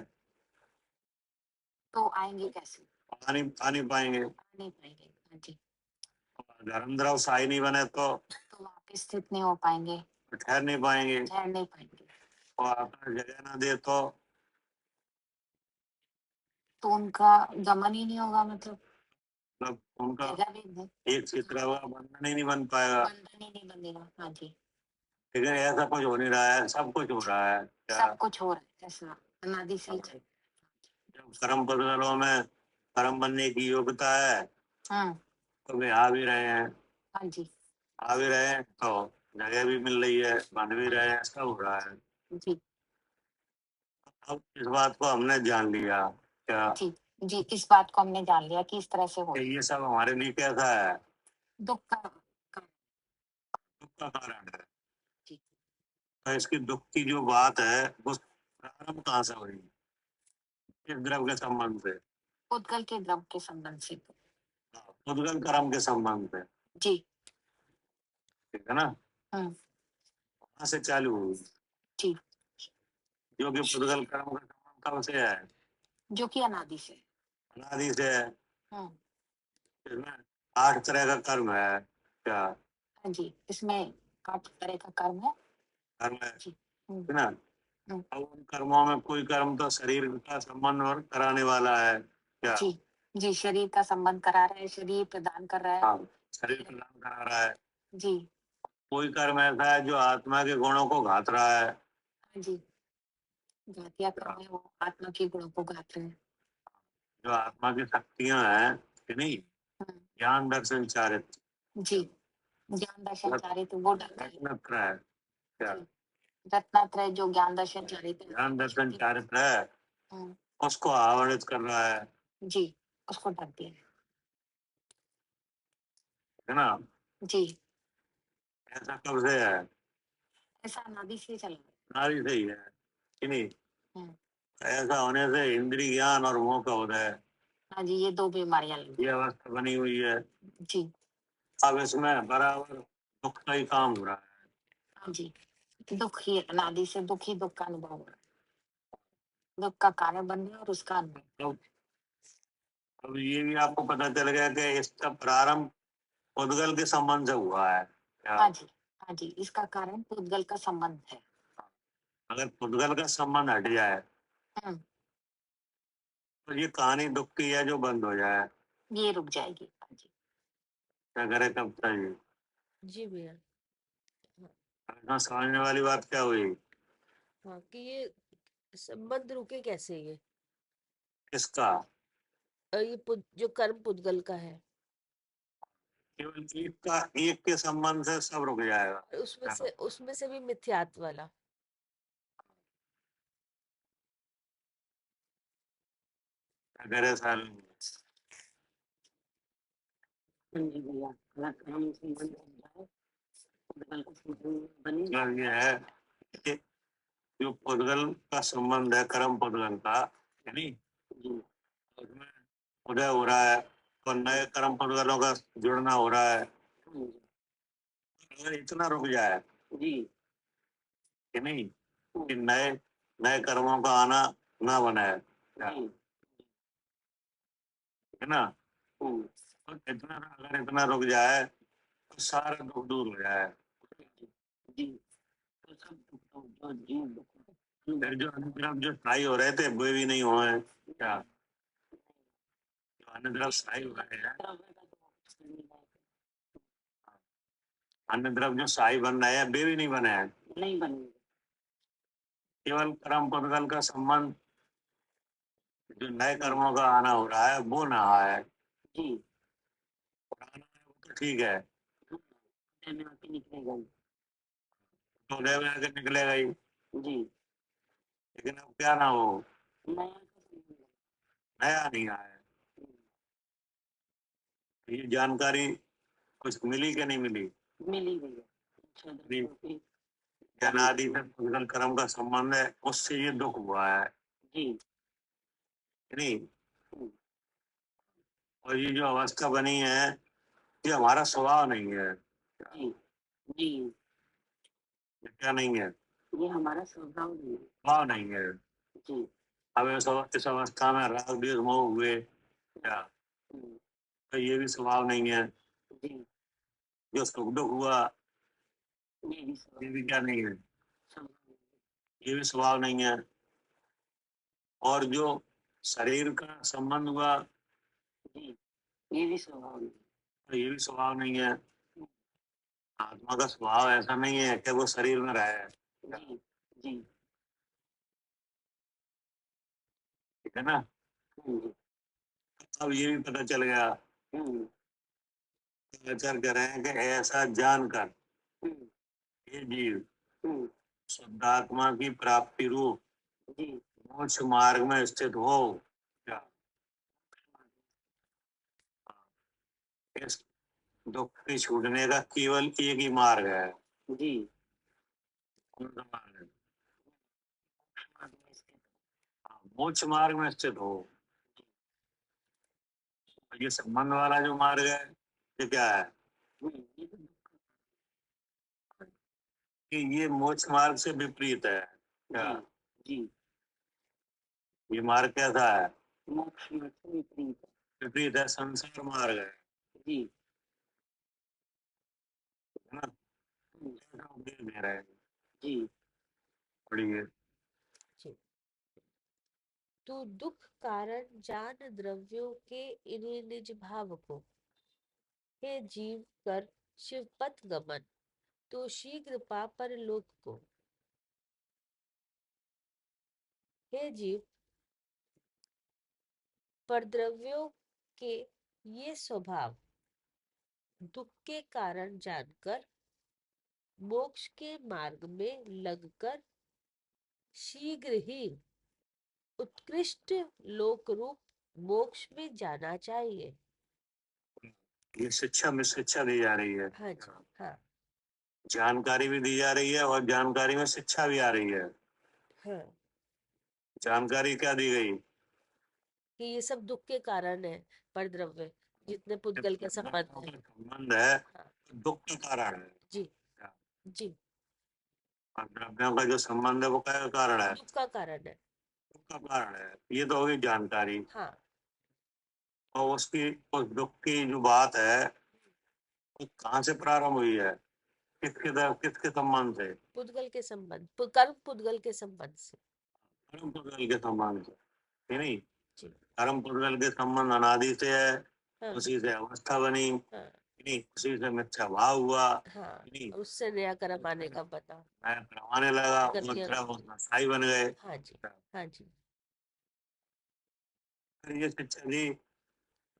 [SPEAKER 4] तो आएंगे कैसे?
[SPEAKER 1] आ नहीं पाएंगे।
[SPEAKER 4] आ नहीं पाएंगे। हाँ जी,
[SPEAKER 1] धर्म द्रव्य स्थायी नहीं बने तो
[SPEAKER 4] तो वहाँ पे स्थित नहीं हो पाएंगे,
[SPEAKER 1] ठहर नहीं पाएंगे।
[SPEAKER 4] ठहर नहीं पाएंगे।
[SPEAKER 1] और आत्मा जगह ना दे तो
[SPEAKER 4] तो उनका गमन ही नहीं होगा, मतलब
[SPEAKER 1] मतलब उनका
[SPEAKER 4] जगह भी नहीं,
[SPEAKER 1] एक चित्र हुआ बंधन ही नहीं बन पाएगा।
[SPEAKER 4] बंधन ही नहीं बनेगा। हाँ जी,
[SPEAKER 1] लेकिन ऐसा कुछ हो नहीं रहा है, सब कुछ हो रहा है क्या?
[SPEAKER 4] सब कुछ हो रहा है ऐसा अनादि से ही चल।
[SPEAKER 1] जब कर्म पदलों में कर्म बनने की योग्यता है
[SPEAKER 4] हाँ
[SPEAKER 1] तो वे आ भी रहे हैं,
[SPEAKER 4] हाँ जी,
[SPEAKER 1] आ भी रहे हैं तो जगह भी मिल रही है, बन भी रहे हैं, सब हो रहा है।
[SPEAKER 4] जी,
[SPEAKER 1] अब इस बात को हमने जान लिया क्या
[SPEAKER 4] जी, जी, इस बात को हमने जान लिया कि इस तरह से हो
[SPEAKER 1] कि ये सब हमारे लिए कैसा है?
[SPEAKER 4] दुख का
[SPEAKER 1] दुख का कारण है।
[SPEAKER 4] जी,
[SPEAKER 1] तो इसकी दुख की जो बात है वो प्रारंभ कहाँ से हुई? किस द्रव्य के संबंध से?
[SPEAKER 4] उद्गल के द्रव के संबंध से।
[SPEAKER 1] उद्गल कर्म के संबंध से,
[SPEAKER 4] जी,
[SPEAKER 1] ठीक है ना?
[SPEAKER 4] हम्म,
[SPEAKER 1] वहां से चालू हुई,
[SPEAKER 4] जी,
[SPEAKER 1] जो कि उद्गल कर्म का संबंध कब से है?
[SPEAKER 4] जो कि अनादि से।
[SPEAKER 1] अनादि से है।
[SPEAKER 4] हम्म,
[SPEAKER 1] इसमें 8 तरह का कर्म है क्या?
[SPEAKER 4] हाँ जी, इसमें 8 तरह का कर्म है।
[SPEAKER 1] कर्म है,
[SPEAKER 4] जी,
[SPEAKER 1] है ना?
[SPEAKER 4] हम्म,
[SPEAKER 1] अब उन कर्मों में कोई कर्म तो शरीर का संबंध और कराने वाला है क्या?
[SPEAKER 4] जी, जी, शरीर का संबंध करा रहा है, शरीर प्रदान कर रहा है।
[SPEAKER 1] हाँ, शरीर प्रदान करा रहा है।
[SPEAKER 4] जी,
[SPEAKER 1] कोई कर्म ऐसा है जो आत्मा के गुणों को घात रहा है
[SPEAKER 4] हाँ जी, घातिया कर्म है, वो आत्मा के गुणों को घात रहे हैं।
[SPEAKER 1] जो आत्मा की शक्तियां हैं कि नहीं,
[SPEAKER 4] हम्म,
[SPEAKER 1] ज्ञान दर्शन चारित्र
[SPEAKER 4] जी, ज्ञान दर्शन चारित वो
[SPEAKER 1] रत्नत्र है क्या?
[SPEAKER 4] जी, रत्नात्रय जो ज्ञान दर्शन चारित
[SPEAKER 1] ज्ञान दर्शन चारित्र है,
[SPEAKER 4] हम्म,
[SPEAKER 1] उसको आवरणित कर रहा है
[SPEAKER 4] जी, उसको ढक दिया
[SPEAKER 1] है ना?
[SPEAKER 4] जी,
[SPEAKER 1] ऐसा कब से है?
[SPEAKER 4] ऐसा अनादि से चला
[SPEAKER 1] नारी से ही है कि नहीं?
[SPEAKER 4] हम्म।
[SPEAKER 1] ऐसा होने से इंद्रिय ज्ञान और मोह का उदय है,
[SPEAKER 4] हाँ जी, ये 2 बीमारियां लगी।
[SPEAKER 1] ये अवस्था बनी हुई है।
[SPEAKER 4] जी।
[SPEAKER 1] अब इसमें बराबर दुख का ही काम हो रहा है।
[SPEAKER 4] हाँ जी, दुख ही अनादि से दुख ही दुख का अनुभव हो रहा है, दुख का कारण बन गया और उसका अनुभव।
[SPEAKER 1] अब ये भी आपको पता चल गया कि इसका प्रारंभ उद्गल के संबंध से हुआ है क्या?
[SPEAKER 4] हाँ जी, हाँ जी, इसका कारण पुद्गल का संबंध है।
[SPEAKER 1] अगर पुद्गल का संबंध हट जाए
[SPEAKER 4] हम्म,
[SPEAKER 1] तो ये कहानी दुख की है जो बंद हो जाए,
[SPEAKER 4] ये रुक जाएगी। हाँ जी।
[SPEAKER 1] क्या करे कब चाहिए?
[SPEAKER 2] जी भैया।
[SPEAKER 1] इतना समझने वाली बात क्या हुई?
[SPEAKER 2] हाँ, कि ये संबंध रुके कैसे ये
[SPEAKER 1] किसका?
[SPEAKER 2] ये जो कर्म पुद्गल का है,
[SPEAKER 1] केवल एक के संबंध से सब रुक जाएगा।
[SPEAKER 2] और उसमें से भी मिथ्यात्व वाला।
[SPEAKER 1] क्या करे सर?
[SPEAKER 4] जी भैया, अगर कर्म संबंध बन जाए, पुद्गल का संबंध बने।
[SPEAKER 1] मतलब ये है कि जो पुद्गल का संबंध है कर्म पुद्गल का, यानी
[SPEAKER 4] जी।
[SPEAKER 1] उसमें उदय हो रहा है और नए कर्म पुद्गलों का जुड़ना हो रहा है। अगर इतना रुक जाए
[SPEAKER 4] जी।
[SPEAKER 1] कि नहीं कि नए नए कर्मों का आना ना बनाए, क्या?
[SPEAKER 4] जी।
[SPEAKER 1] है ना? तो इतना अगर इतना रुक जाए तो सारा दुख दूर हो जाए।
[SPEAKER 4] जी। तो सब दुख तो जो जीव दुख
[SPEAKER 1] फिर जो अनुद्रव जो स्थायी हो रहे थे वे भी नहीं हुए, क्या? जो अनुद्रव स्थायी हो रहे हैं, अनुद्रव जो स्थायी बन रहे हैं वे भी नहीं बने हैं।
[SPEAKER 4] नहीं बनेंगे।
[SPEAKER 1] केवल कर्म पुद्गल का संबंध जो नए कर्मों का आना हो रहा है वो ना है।
[SPEAKER 4] जी।
[SPEAKER 1] पुराना है वो तो ठीक है,
[SPEAKER 4] में आके निकलेगा।
[SPEAKER 1] तो उदय में आके निकलेगा ही,
[SPEAKER 4] जी।
[SPEAKER 1] लेकिन अब क्या ना हो,
[SPEAKER 4] नया
[SPEAKER 1] नया नहीं आया। ये जानकारी कुछ मिली कि नहीं मिली?
[SPEAKER 4] मिली भैया।
[SPEAKER 1] नहीं। अनादि से पुद्गल कर्म का संबंध है, उससे ये दुख हुआ है
[SPEAKER 4] जी।
[SPEAKER 1] नहीं? और ये जो अवस्था बनी है ये हमारा स्वभाव नहीं है।
[SPEAKER 4] जी। जी।
[SPEAKER 1] ये क्या नहीं है?
[SPEAKER 4] ये हमारा स्वभाव नहीं है।
[SPEAKER 1] स्वभाव नहीं है।
[SPEAKER 4] जी।
[SPEAKER 1] अब इस अवस्था में राग द्वेष मोह हुए, क्या? तो ये भी स्वभाव नहीं है।
[SPEAKER 4] जी।
[SPEAKER 1] जो सुख दुख हुआ
[SPEAKER 4] ये भी
[SPEAKER 1] ये भी क्या नहीं है?
[SPEAKER 4] स्वभाव।
[SPEAKER 1] ये भी स्वभाव नहीं है। और जो शरीर का संबंध हुआ
[SPEAKER 4] जी। ये भी स्वभाव नहीं।
[SPEAKER 1] तो ये भी स्वभाव नहीं है। आत्मा का स्वभाव ऐसा नहीं है कि वो शरीर में रहे,
[SPEAKER 4] जी। जी।
[SPEAKER 1] ठीक है ना?
[SPEAKER 4] जी।
[SPEAKER 1] अब ये भी पता चल गया, आचार्य कह रहे हैं कि ऐसा जानकर ये जीव शुद्धात्मा की प्राप्ति रूप
[SPEAKER 4] जी।
[SPEAKER 1] मोक्ष मार्ग में स्थित हो, क्या? इस दुख के छूटने का केवल एक ही मार्ग है।
[SPEAKER 4] जी।
[SPEAKER 1] कौन सा मार्ग है? मोक्ष मार्ग में स्थित हो। ये संबंध वाला जो मार्ग है ये क्या है कि ये मोक्ष मार्ग से विपरीत है, क्या?
[SPEAKER 4] जी।
[SPEAKER 1] ये मार्ग कैसा है?
[SPEAKER 4] मोक्ष मार्ग से विपरीत है।
[SPEAKER 1] विपरीत है, संसार मार्ग है
[SPEAKER 4] जी।
[SPEAKER 1] ना? ऐसा उपदेश दे रहे हैं।
[SPEAKER 4] जी।
[SPEAKER 1] पढ़िए।
[SPEAKER 2] तो दुख कारण जान द्रव्यों के इन्हें निज भाव को, हे जीव कर शिवपथ गमन, तो शीघ्र पा परलोक को। हे जीव, परद्रव्यों के ये स्वभाव दुख के कारण जानकर मोक्ष के मार्ग में लगकर शीघ्र ही उत्कृष्ट लोक रूप मोक्ष में जाना चाहिए।
[SPEAKER 1] ये शिक्षा में शिक्षा दी जा रही है।
[SPEAKER 2] हाँ जी, हाँ।
[SPEAKER 1] जानकारी भी दी जा रही है और जानकारी में शिक्षा भी आ रही है।
[SPEAKER 2] हाँ,
[SPEAKER 1] जानकारी क्या दी गई?
[SPEAKER 2] कि ये सब दुख के कारण है, परद्रव्य जितने पुद्गल के संबंध है।
[SPEAKER 1] संबंध है,
[SPEAKER 2] हाँ,
[SPEAKER 1] दुख का कारण है।
[SPEAKER 2] जी जी,
[SPEAKER 1] और द्रव्यों का जो संबंध है वो क्या कारण है?
[SPEAKER 2] दुख का कारण है।
[SPEAKER 1] दुख का कारण है। ये तो होगी जानकारी।
[SPEAKER 2] हाँ,
[SPEAKER 1] और उसकी उस दुख की जो बात है वो कहाँ से प्रारंभ हुई है? किसके संबंध से?
[SPEAKER 2] पुद्गल के संबंध, कर्म पुद्गल के संबंध से।
[SPEAKER 1] कर्म पुद्गल के संबंध से, है नहीं?
[SPEAKER 2] जी,
[SPEAKER 1] कर्म पुद्गल के संबंध अनादि से है।
[SPEAKER 2] हाँ
[SPEAKER 1] उसी से अवस्था बनी,
[SPEAKER 2] हाँ
[SPEAKER 1] नहीं? उसी से मिथ्या भाव हुआ,
[SPEAKER 2] हाँ,
[SPEAKER 1] नहीं?
[SPEAKER 2] उससे नया कर्म आने का बता।
[SPEAKER 1] मैं करवाने लगा,
[SPEAKER 2] गतियाँ,
[SPEAKER 1] वो साई बन गए।
[SPEAKER 2] हाँ जी, हाँ जी,
[SPEAKER 1] फिर ये शिक्षा दी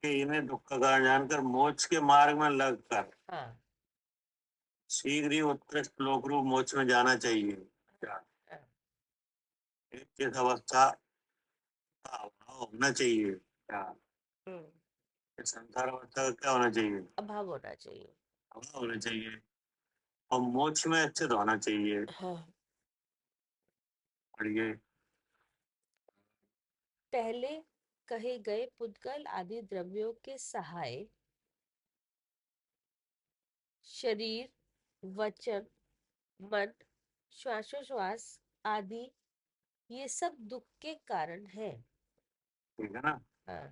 [SPEAKER 1] कि इन्हें दुख का कारण जानकर मोक्ष के मार्ग में लगकर
[SPEAKER 2] हाँ
[SPEAKER 1] शीघ्र ही उत्कृष्ट लोक रूप मोक्ष में जाना चाहिए। क्या?
[SPEAKER 2] हाँ,
[SPEAKER 1] इस अवस्था का अभाव होना चाहिए। क्या? इस संसार अवस्था का क्या होना चाहिए?
[SPEAKER 2] अभाव होना चाहिए।
[SPEAKER 1] अभाव होना चाहिए और मोक्ष में स्थित होना चाहिए।
[SPEAKER 2] हाँ,
[SPEAKER 1] और ये
[SPEAKER 2] पहले कहे गए पुद्गल आदि द्रव्यों के सहाय शरीर, वचन, मन, श्वासोश्वास आदि ये सब दुख के कारण है।
[SPEAKER 1] ठीक है ना?
[SPEAKER 2] हाँ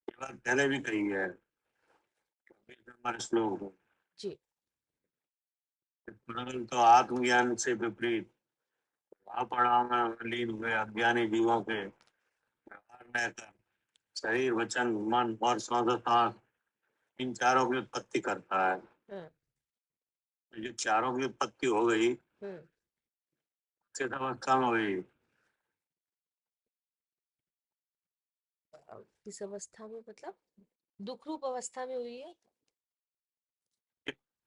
[SPEAKER 1] ये बात पहले भी कही है हमारे श्लोक में।
[SPEAKER 2] जी,
[SPEAKER 1] पुनर्ल तो आत्मज्ञान से विपरीत पड़ाव में लीन हुए अज्ञानी जीवों के व्यवहार में कर शरीर, वचन, मन और श्वास इन चारों की उत्पत्ति करता है।
[SPEAKER 2] हाँ
[SPEAKER 1] तो ये चारों की उत्पत्ति हो गई,
[SPEAKER 2] हाँ,
[SPEAKER 1] किस अवस्था में हुई?
[SPEAKER 2] इस अवस्था में मतलब दुख रूप अवस्था में हुई है।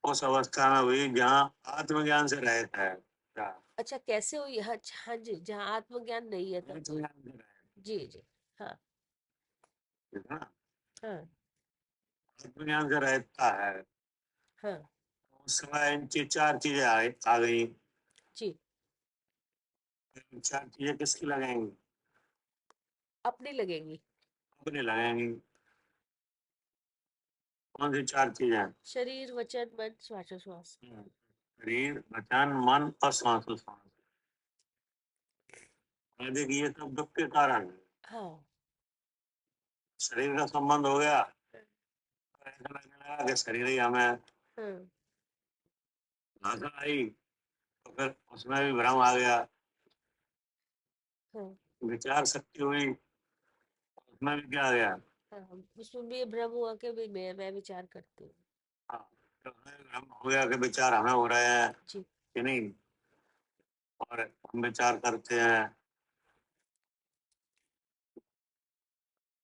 [SPEAKER 1] उस अवस्था में हुई जहाँ आत्मज्ञान से रहित है। क्या?
[SPEAKER 2] अच्छा, कैसे हुई? हाँ हाँ जी, जहाँ आत्मज्ञान नहीं है तब।
[SPEAKER 1] आत्मज्ञान से रहित,
[SPEAKER 2] जी जी, हाँ
[SPEAKER 1] ठीक है ना?
[SPEAKER 2] हाँ
[SPEAKER 1] आत्मज्ञान से रहता है
[SPEAKER 2] हाँ
[SPEAKER 1] उस समय चार चीजें आ गई।
[SPEAKER 2] जी,
[SPEAKER 1] चार चीजें किसकी लगेंगी?
[SPEAKER 2] अपनी लगेंगी।
[SPEAKER 1] अपनी लगेंगी। कौन सी चार चीजें?
[SPEAKER 2] शरीर, वचन, मन, श्वासोश्वास।
[SPEAKER 1] शरीर, वचन, मन और श्वासोश्वास। देखिए ये सब दुख के कारण है।
[SPEAKER 2] हाँ
[SPEAKER 1] शरीर का संबंध हो गया, ऐसा लगने लगा कि शरीर ही हमें।
[SPEAKER 2] हाँ
[SPEAKER 1] भाषा आई तो फिर उसमें भी भ्रम आ गया।
[SPEAKER 2] हाँ
[SPEAKER 1] विचार शक्ति हुई, उसमें भी क्या आ गया?
[SPEAKER 2] हाँ, उसमें भी ये भ्रम हुआ कि भी मैं विचार करती हूँ।
[SPEAKER 1] हाँ, तो उसमें भी भ्रम हो गया कि विचार हमें हो रहे हैं
[SPEAKER 2] जी,
[SPEAKER 1] कि नहीं, और हम विचार करते हैं।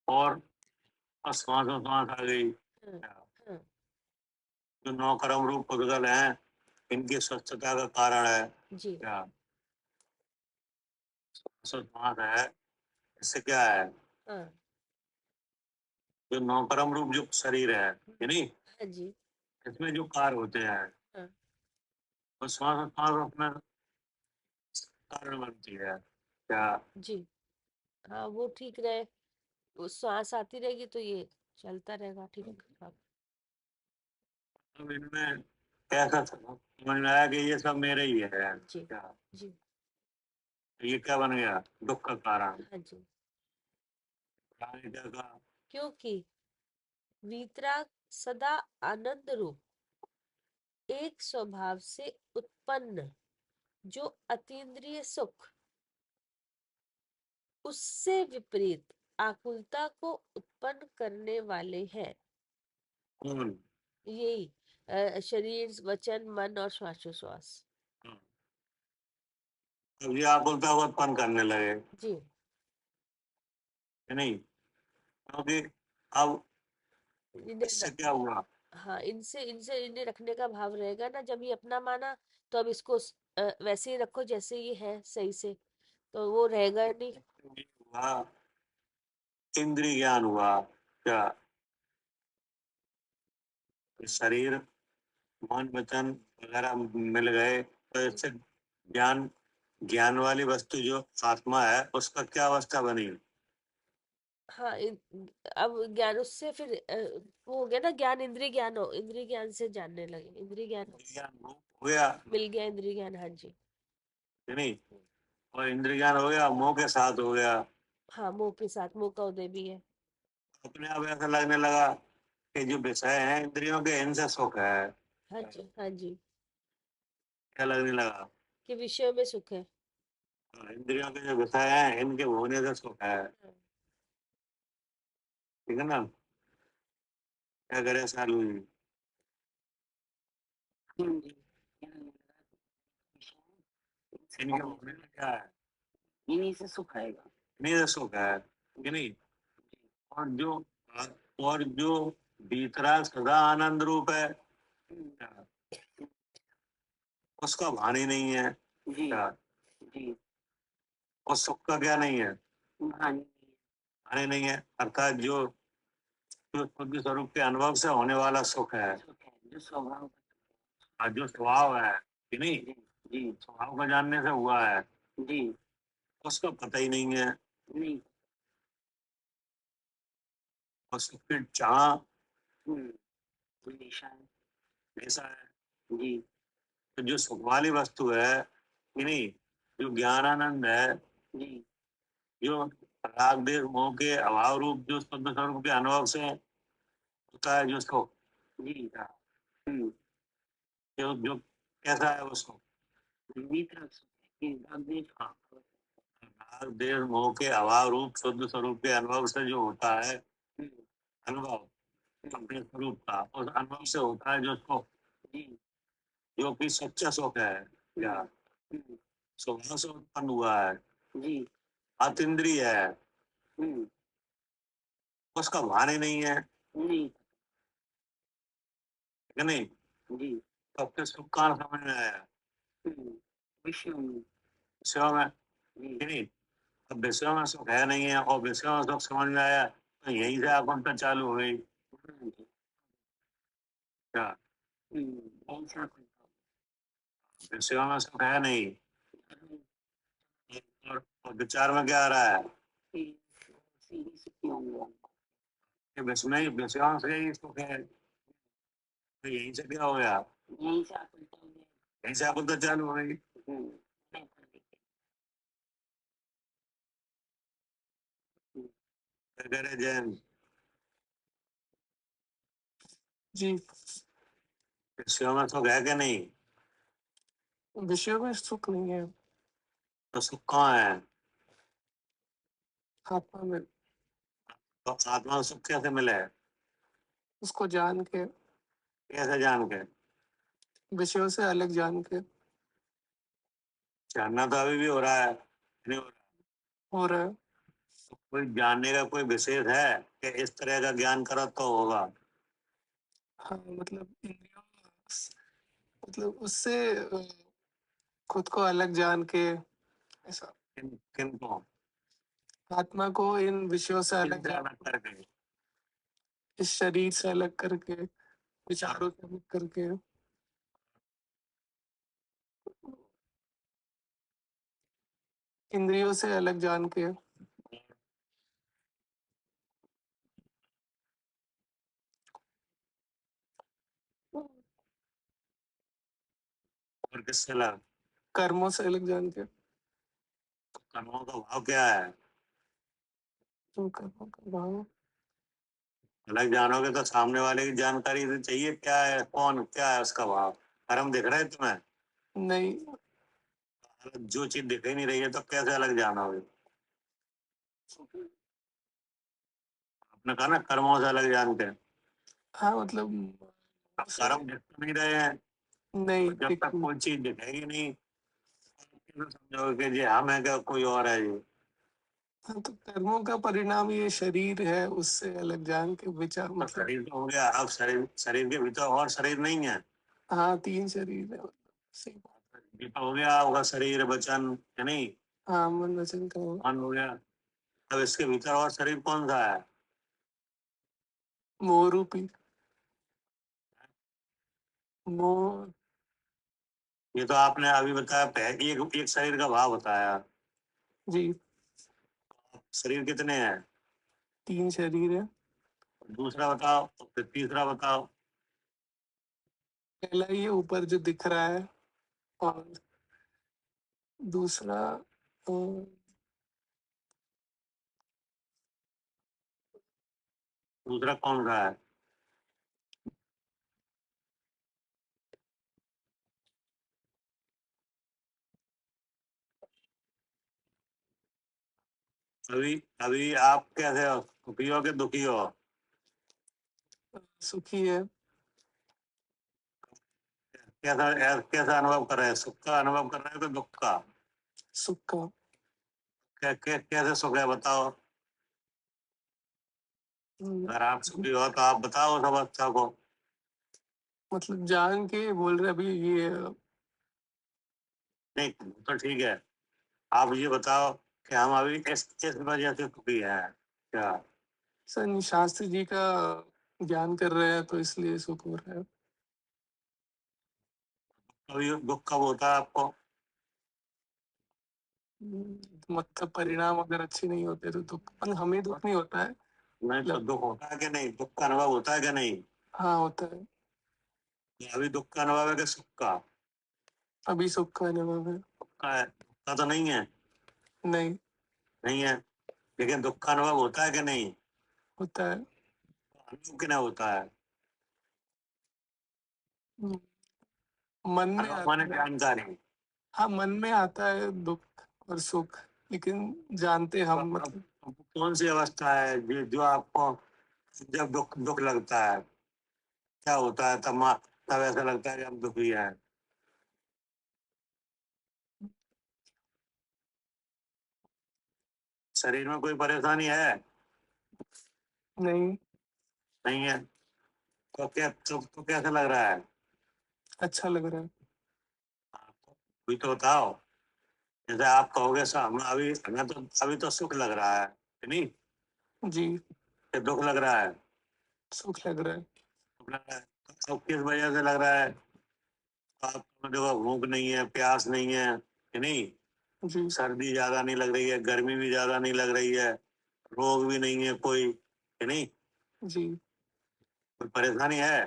[SPEAKER 1] और श्वासोश्वास आ गई।
[SPEAKER 2] हाँ हाँ
[SPEAKER 1] जो नौ कर्म रूप उद्गल हैं इनकी स्वच्छता का कारण है।
[SPEAKER 2] जी,
[SPEAKER 1] क्या? श्वासोश्वास है, इससे क्या है?
[SPEAKER 2] हाँ
[SPEAKER 1] जो नौ कर्म रूप जो शरीर है, नहीं,
[SPEAKER 2] हाँ जी,
[SPEAKER 1] इसमें जो कार्य होते हैं
[SPEAKER 2] हाँ
[SPEAKER 1] वो श्वासोश्वास अपने कारण बनती है। क्या?
[SPEAKER 2] जी, हाँ वो ठीक रहे, वो सांस आती रहेगी तो ये चलता रहेगा ठीक। हाँ
[SPEAKER 1] अब इनमें कैसा समझ में आया कि ये सब मेरे ही है।
[SPEAKER 2] जी
[SPEAKER 1] क्या?
[SPEAKER 2] जी,
[SPEAKER 1] ये क्या बन गया? दुख का कारण।
[SPEAKER 2] हाँ जी,
[SPEAKER 1] आगे क्या कहा?
[SPEAKER 2] क्योंकि वीतराग सदा आनंद रूप एक स्वभाव से उत्पन्न जो अतीन्द्रिय सुख उससे विपरीत आकुलता को उत्पन्न करने वाले हैं।
[SPEAKER 1] कौन?
[SPEAKER 2] यही शरीर, वचन, मन और श्वासोश्वास।
[SPEAKER 1] हाँ। अब ये आकुलता को उत्पन्न करने लगे,
[SPEAKER 2] जी,
[SPEAKER 1] कि नहीं? क्योंकि अब
[SPEAKER 2] इन्हें
[SPEAKER 1] इससे क्या हुआ?
[SPEAKER 2] हाँ, इनसे इनसे इन्हें रखने का भाव रहेगा ना, जब ये अपना माना तो अब इसको वैसे ही रखो जैसे ये है सही से, तो वो रहेगा नहीं।
[SPEAKER 1] ये हुआ इंद्रिय ज्ञान हुआ। क्या? शरीर, मन, वचन वगैरह मिल गए तो इससे ज्ञान वाली वस्तु जो आत्मा है उसका क्या अवस्था बनी?
[SPEAKER 2] हाँ अब ज्ञान उससे फिर वो हो गया ना, ज्ञान इंद्रिय ज्ञान हो, इंद्रिय ज्ञान से जानने लगे, इंद्रिय ज्ञान
[SPEAKER 1] ज्ञान हो गया,
[SPEAKER 2] मिल गया, इंद्रिय ज्ञान, हाँ जी।
[SPEAKER 1] है नहीं? और इंद्रिय ज्ञान हो गया, मोह के साथ हो गया,
[SPEAKER 2] हाँ, मोह के साथ, मोह का उदय भी है।
[SPEAKER 1] अपने आप ऐसा लगने लगा कि जो विषय है इंद्रियों के इनसे सुख है।
[SPEAKER 2] हाँ जी, हाँ जी,
[SPEAKER 1] क्या लगने लगा?
[SPEAKER 2] कि विषयों में सुख है।
[SPEAKER 1] इंद्रियों के जो विषय है इनके होने से सुख है।
[SPEAKER 2] हाँ।
[SPEAKER 1] ठीक है ना? क्या करे सालू जी?
[SPEAKER 4] जी
[SPEAKER 1] इनके होने से क्या है?
[SPEAKER 4] इन्हीं से सुख आएगा।
[SPEAKER 1] इन्हीं से सुख है कि नहीं? और जो भीतरा सदा आनंद रूप है उसका भान ही नहीं है।
[SPEAKER 4] जी
[SPEAKER 1] क्या?
[SPEAKER 4] जी
[SPEAKER 1] उस सुख का क्या नहीं है?
[SPEAKER 4] भान
[SPEAKER 1] भान ही नहीं है, अर्थात जो जो शुद्ध स्वरूप के अनुभव से होने वाला सुख है,
[SPEAKER 4] सुख है जो स्वभाव
[SPEAKER 1] और जो स्वभाव है कि नहीं,
[SPEAKER 4] जी जी
[SPEAKER 1] स्वभाव का जानने से हुआ है,
[SPEAKER 4] जी
[SPEAKER 1] उसका पता ही नहीं है।
[SPEAKER 4] नहीं
[SPEAKER 1] और सुख की चाह
[SPEAKER 4] हमेशा
[SPEAKER 1] ऐसा है।
[SPEAKER 4] जी
[SPEAKER 1] तो जो सुख वाली वस्तु है कि नहीं, जो ज्ञानानंद है,
[SPEAKER 4] जी
[SPEAKER 1] जो राग देश मोह के अभाव रूप जो शुद्ध स्वरूप के अनुभव से होता है जो सुख,
[SPEAKER 4] जी
[SPEAKER 1] जो कैसा है वो सुख?
[SPEAKER 4] मित्र कि रागद्वेष
[SPEAKER 1] हाँ, राग देश मोह के अभाव रूप शुद्ध स्वरूप के अनुभव से जो होता है, अनुभव अपने स्वरूप का, उस अनुभव से होता है जो सुख,
[SPEAKER 4] जी
[SPEAKER 1] जो कि सच्चा सुख है। क्या? स्वभाव से उत्पन्न हुआ है,
[SPEAKER 4] जी
[SPEAKER 1] अतीन्द्रिय है, उसका भान ही नहीं है।
[SPEAKER 4] नहीं
[SPEAKER 1] कि नहीं?
[SPEAKER 4] जी
[SPEAKER 1] तो अपने सुख कहाँ समझ में आया?
[SPEAKER 4] विषय में
[SPEAKER 1] विषयों में,
[SPEAKER 4] जी
[SPEAKER 1] कि नहीं? अब विषयों में सुख है नहीं है और विषयों में सुख समझ में आया तो यहीं से आकुंठा चालू हो गई। क्या?
[SPEAKER 4] ऐसा
[SPEAKER 1] विषयों में सुख है नहीं, और विचार में क्या आ रहा है
[SPEAKER 4] सीधी सुखी होंगे
[SPEAKER 1] कि विषयों से ही सुख है, तो यहीं से क्या हो गया?
[SPEAKER 4] यहीं से आप उल्टा हो गए
[SPEAKER 1] यहीं से आकुंठा चालू हो गई।
[SPEAKER 4] बेहतर देखिए
[SPEAKER 1] फिर कह रहे जैन
[SPEAKER 3] जी,
[SPEAKER 1] विषयों में सुख है कि नहीं?
[SPEAKER 3] विषयों में सुख नहीं है,
[SPEAKER 1] तो सुख कहाँ है?
[SPEAKER 3] आत्मा में।
[SPEAKER 1] तो आत्मा को सुख कैसे मिले?
[SPEAKER 3] उसको जान के,
[SPEAKER 1] कैसे जान के?
[SPEAKER 3] विषयों से अलग जान के।
[SPEAKER 1] जानना तो अभी भी हो रहा है, नहीं हो रहा?
[SPEAKER 3] हो रहा है।
[SPEAKER 1] तो कोई जानने का कोई विशेष है कि इस तरह का ज्ञान करो तो होगा?
[SPEAKER 3] हाँ मतलब इंद्रियों, मतलब उससे खुद को अलग जान के, ऐसा।
[SPEAKER 1] किन किन को?
[SPEAKER 3] आत्मा को इन विषयों से
[SPEAKER 1] किन
[SPEAKER 3] अलग
[SPEAKER 1] से
[SPEAKER 3] जान,
[SPEAKER 1] अलग करके?
[SPEAKER 3] इस शरीर से अलग करके, विचारों से अलग करके, इंद्रियों से अलग जान के,
[SPEAKER 1] और किससे अलग?
[SPEAKER 3] कर्मों से अलग जान के।
[SPEAKER 1] कर्मों का भाव क्या है?
[SPEAKER 3] तो कर्मों का भाव,
[SPEAKER 1] अलग जानोगे तो सामने वाले की जानकारी तो चाहिए, क्या है, कौन, क्या है उसका भाव। कर्म दिख रहा है तुम्हें?
[SPEAKER 3] नहीं।
[SPEAKER 1] जो चीज दिख ही नहीं रही है तो कैसे अलग जानोगे? आपने कहा ना कर्मों से अलग जानते हैं।
[SPEAKER 3] हाँ मतलब
[SPEAKER 1] अब
[SPEAKER 3] उसे
[SPEAKER 1] कर्म दिख तो नहीं रहे हैं,
[SPEAKER 3] नहीं
[SPEAKER 1] और जब
[SPEAKER 3] दिख,
[SPEAKER 1] तक कोई चीज दिखेगी नहीं तो समझोगे कि ये हम है क्या कोई और है ये?
[SPEAKER 3] हाँ तो कर्मों का परिणाम ये शरीर है, उससे अलग जान के विचार,
[SPEAKER 1] तो
[SPEAKER 3] मतलब
[SPEAKER 1] शरीर तो हो गया, अब शरीर के भीतर और शरीर नहीं है।
[SPEAKER 3] हाँ 3 शरीर है, सही बात।
[SPEAKER 1] ये तो हो गया होगा शरीर वचन, है नहीं?
[SPEAKER 3] हाँ मन वचन का
[SPEAKER 1] मन हो गया। अब इसके भीतर और शरीर कौन सा है?
[SPEAKER 3] मोह रूपी, मोह
[SPEAKER 1] ये तो आपने अभी बताया, एक शरीर का भाव बताया।
[SPEAKER 3] जी,
[SPEAKER 1] शरीर कितने हैं?
[SPEAKER 3] 3 शरीर है।
[SPEAKER 1] दूसरा बताओ, फिर तीसरा बताओ।
[SPEAKER 3] पहला ये ऊपर जो दिख रहा है, और दूसरा
[SPEAKER 1] दूसरा कौन सा है? अभी अभी आप कैसे हो? सुखी हो कि दुखी हो?
[SPEAKER 3] सुखी है।
[SPEAKER 1] कैसा अनुभव कर रहे हैं? सुख का अनुभव कर रहे हो कि दुख का?
[SPEAKER 3] सुख का।
[SPEAKER 1] कैसे सुख है बताओ? अगर आप सुखी हो तो आप बताओ उस अवस्था को।
[SPEAKER 3] मतलब जान के बोल रहे अभी ये
[SPEAKER 1] नहीं तो ठीक है, आप ये बताओ कि हम अभी इस वजह से सुखी है क्या?
[SPEAKER 3] सर शास्त्री जी का ज्ञान कर रहे हैं तो इसलिए सुख हो रहा है।
[SPEAKER 1] अभी दुख कब होता है आपको?
[SPEAKER 3] मतलब परिणाम अगर अच्छे नहीं होते तो दुख, मतलब हमें दुख नहीं होता है।
[SPEAKER 1] नहीं तो दुख होता है कि नहीं? दुख का अनुभव होता है कि नहीं?
[SPEAKER 3] हाँ होता है।
[SPEAKER 1] अभी दुख का अनुभव है कि सुख का?
[SPEAKER 3] अभी सुख का अनुभव है।
[SPEAKER 1] सुख का है, दुख का तो नहीं है।
[SPEAKER 3] नहीं
[SPEAKER 1] नहीं है, लेकिन दुख का अनुभव होता है कि नहीं?
[SPEAKER 3] होता है।
[SPEAKER 1] अनुभव कितना होता है?
[SPEAKER 3] हम्म, मन में
[SPEAKER 1] अनुभव माने
[SPEAKER 3] आता है।
[SPEAKER 1] जानकारी।
[SPEAKER 3] हाँ मन में आता है दुख और सुख, लेकिन जानते हम
[SPEAKER 1] अब
[SPEAKER 3] मतलब
[SPEAKER 1] कौन सी अवस्था है जो आपको, जब दुख दुख लगता है क्या होता है? तब ऐसा लगता है कि हम दुखी हैं। शरीर में कोई परेशानी है?
[SPEAKER 3] नहीं।
[SPEAKER 1] नहीं है, तो कैसा लग रहा है
[SPEAKER 3] अच्छा लग रहा है।
[SPEAKER 1] आपको? कोई तो बताओ। जैसे आप कहोगे हम अभी, हमें तो अभी तो सुख लग रहा है कि नहीं,
[SPEAKER 3] जी
[SPEAKER 1] कि दुख लग रहा है?
[SPEAKER 3] सुख लग रहा है।
[SPEAKER 1] दुख लग रहा है तो किस वजह से लग रहा है? आपको देखो, भूख नहीं है, प्यास नहीं है कि नहीं,
[SPEAKER 3] जी
[SPEAKER 1] सर्दी ज्यादा नहीं लग रही है, गर्मी भी ज्यादा नहीं लग रही है, रोग भी नहीं है कोई कि नहीं,
[SPEAKER 3] जी
[SPEAKER 1] कोई परेशानी है?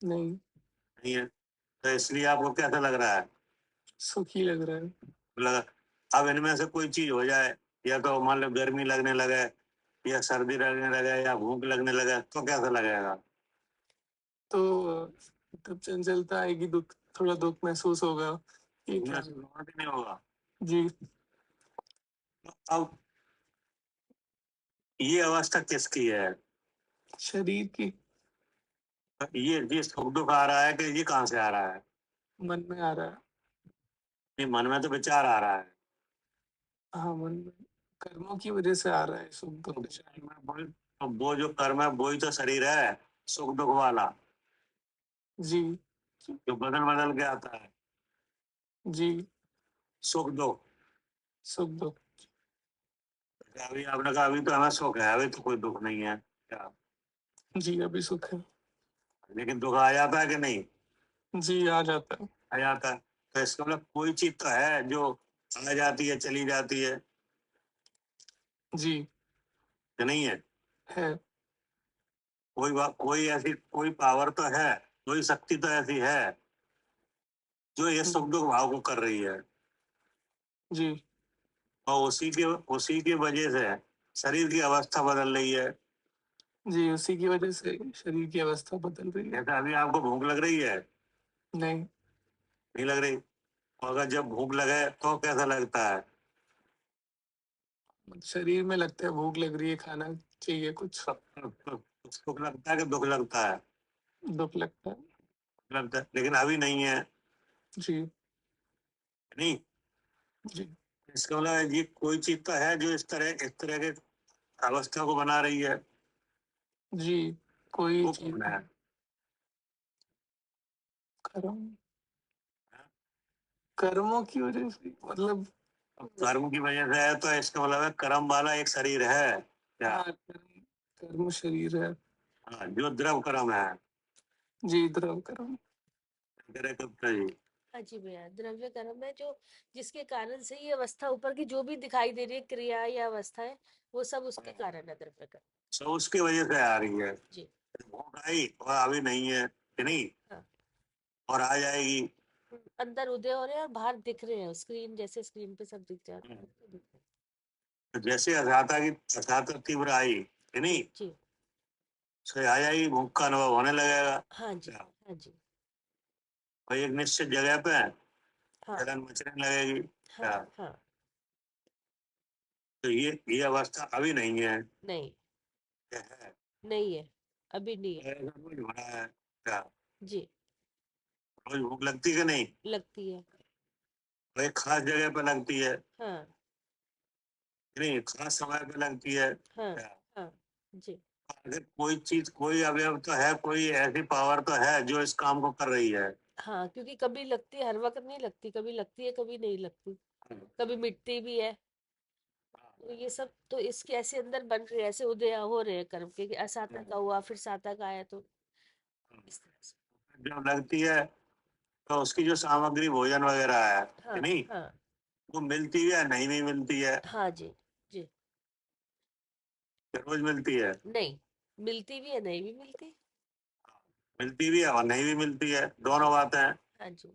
[SPEAKER 3] नहीं।
[SPEAKER 1] नहीं है, तो इसलिए आपको कैसा लग रहा है?
[SPEAKER 3] सुखी लग रहा है।
[SPEAKER 1] लगा। अब इनमें से कोई चीज हो जाए, या तो मान लो गर्मी लगने लगे, या सर्दी लगने लगे, या भूख लगने लगे, तो कैसा लगेगा?
[SPEAKER 3] तो तब चंचलता आएगी, दुख, थोड़ा दुख महसूस होगा। ये
[SPEAKER 1] इनमें
[SPEAKER 3] क्या।
[SPEAKER 1] से दोनों भी नहीं होगा।
[SPEAKER 3] जी
[SPEAKER 1] अब ये अवस्था किसकी है?
[SPEAKER 3] शरीर की।
[SPEAKER 1] ये सुख दुख आ रहा है कि ये कहाँ से आ रहा है?
[SPEAKER 3] मन में आ रहा है।
[SPEAKER 1] नहीं, मन में तो विचार आ रहा है।
[SPEAKER 3] हाँ मन में कर्मों की वजह से आ रहा है सुख
[SPEAKER 1] तो
[SPEAKER 3] दुख शरीर।
[SPEAKER 1] वो जो कर्म है वही तो शरीर है, सुख दुख वाला,
[SPEAKER 3] जी
[SPEAKER 1] जो बदल बदल के आता है।
[SPEAKER 3] जी
[SPEAKER 1] सुख दुख।
[SPEAKER 3] सुख दुख।
[SPEAKER 1] अभी आपने कहा अभी तो हमें सुख है, अभी तो कोई दुख नहीं है क्या?
[SPEAKER 3] जी अभी सुख है।
[SPEAKER 1] लेकिन दुख आ जाता है कि नहीं?
[SPEAKER 3] जी आ जाता है।
[SPEAKER 1] आ जाता है। तो इसका मतलब कोई चीज तो है जो आ जाती है चली जाती है
[SPEAKER 3] जी
[SPEAKER 1] कि नहीं है?
[SPEAKER 3] है।
[SPEAKER 1] कोई ऐसी कोई पावर तो है, कोई शक्ति तो ऐसी है जो ये सुख दुख भाव को कर रही है,
[SPEAKER 3] जी
[SPEAKER 1] और उसी की वजह से शरीर की अवस्था बदल रही है।
[SPEAKER 3] जी उसी की वजह से शरीर की अवस्था बदल रही है।
[SPEAKER 1] जैसे अभी आपको भूख लग रही है?
[SPEAKER 3] नहीं।
[SPEAKER 1] नहीं लग रही? और अगर जब भूख लगे तो कैसा लगता है?
[SPEAKER 3] शरीर में लगता है भूख लग रही है, खाना चाहिए कुछ।
[SPEAKER 1] सुख लगता है कि दुख लगता है?
[SPEAKER 3] दुख लगता है।
[SPEAKER 1] लगता है, लेकिन अभी नहीं है।
[SPEAKER 3] जी
[SPEAKER 1] नहीं,
[SPEAKER 3] जी
[SPEAKER 1] इसका मतलब ये कोई चीज तो है जो इस तरह के अवस्था को बना रही है।
[SPEAKER 3] जी कोई
[SPEAKER 1] वो
[SPEAKER 3] चीज
[SPEAKER 1] कौन है?
[SPEAKER 3] कर्म, कर्मों की वजह से मतलब।
[SPEAKER 1] कर्म की वजह से है तो इसका मतलब है कर्म वाला एक शरीर है क्या?
[SPEAKER 3] हाँ कर्म, कर्म शरीर है।
[SPEAKER 1] हाँ, जो द्रव कर्म है।
[SPEAKER 3] जी द्रव कर्म।
[SPEAKER 1] करे गुप्ता जी।
[SPEAKER 2] हाँ जी भैया, द्रव्य कर्म है जो जिसके कारण से ये अवस्था ऊपर की जो भी दिखाई दे रही है क्रिया या अवस्था है, वो सब उसके कारण है द्रव्य कर्म।
[SPEAKER 1] सब उसकी वजह से आ रही है।
[SPEAKER 2] जी।
[SPEAKER 1] भूख आई और अभी नहीं है कि नहीं,
[SPEAKER 2] हाँ।
[SPEAKER 1] और आ जाएगी।
[SPEAKER 2] अंदर उदय हो रहे हैं और बाहर दिख रहे हैं, स्क्रीन जैसे स्क्रीन पे सब दिख जाते हैं, तो दिख रहे हैं।
[SPEAKER 1] तो जैसे अर्थात तीव्र आई कि नहीं,
[SPEAKER 2] जी।
[SPEAKER 1] से आ जाएगी, भूख का अनुभव होने लगेगा।
[SPEAKER 2] हाँ जी।
[SPEAKER 1] क्या?
[SPEAKER 2] हाँ जी।
[SPEAKER 1] और एक निश्चित जगह पे
[SPEAKER 2] हाँ।
[SPEAKER 1] जलन मचने लगेगी।
[SPEAKER 2] हाँ।
[SPEAKER 1] क्या?
[SPEAKER 2] हाँ।
[SPEAKER 1] तो ये अवस्था अभी नहीं है।
[SPEAKER 2] नहीं,
[SPEAKER 1] क्या है?
[SPEAKER 2] नहीं है, अभी नहीं है।
[SPEAKER 1] ऐसा रोज हो रहा है। क्या?
[SPEAKER 2] जी।
[SPEAKER 1] रोज भूख लगती कि नहीं,
[SPEAKER 2] लगती है।
[SPEAKER 1] और एक खास जगह पे लगती है
[SPEAKER 2] हाँ।
[SPEAKER 1] कि नहीं, खास समय पे लगती है।
[SPEAKER 2] हाँ।
[SPEAKER 1] क्या?
[SPEAKER 2] हाँ जी।
[SPEAKER 1] अगर कोई चीज, कोई अवयव तो है, कोई ऐसी पावर तो है जो इस काम को कर रही है।
[SPEAKER 2] हाँ, क्योंकि कभी लगती है, हर वक्त नहीं लगती, कभी लगती है कभी नहीं लगती, कभी मिटती भी है। तो ये सब तो इसके ऐसे अंदर बन रहे हैं, ऐसे उदय हो रहे हैं कर्म के कि असातक का हुआ, फिर सातक आया, तो इस तरह से।
[SPEAKER 1] जब लगती है तो उसकी जो सामग्री भोजन वगैरह है कि
[SPEAKER 2] हाँ।
[SPEAKER 1] नहीं,
[SPEAKER 2] हाँ।
[SPEAKER 1] वो मिलती है, नहीं नहीं मिलती है,
[SPEAKER 2] हाँ जी। जी।
[SPEAKER 1] रोज मिलती है।
[SPEAKER 2] नहीं, मिलती भी है, नहीं भी मिलती।
[SPEAKER 1] मिलती भी है और नहीं भी मिलती है,
[SPEAKER 2] जी।
[SPEAKER 1] दोनों बातें हैं।
[SPEAKER 2] हाँ जी।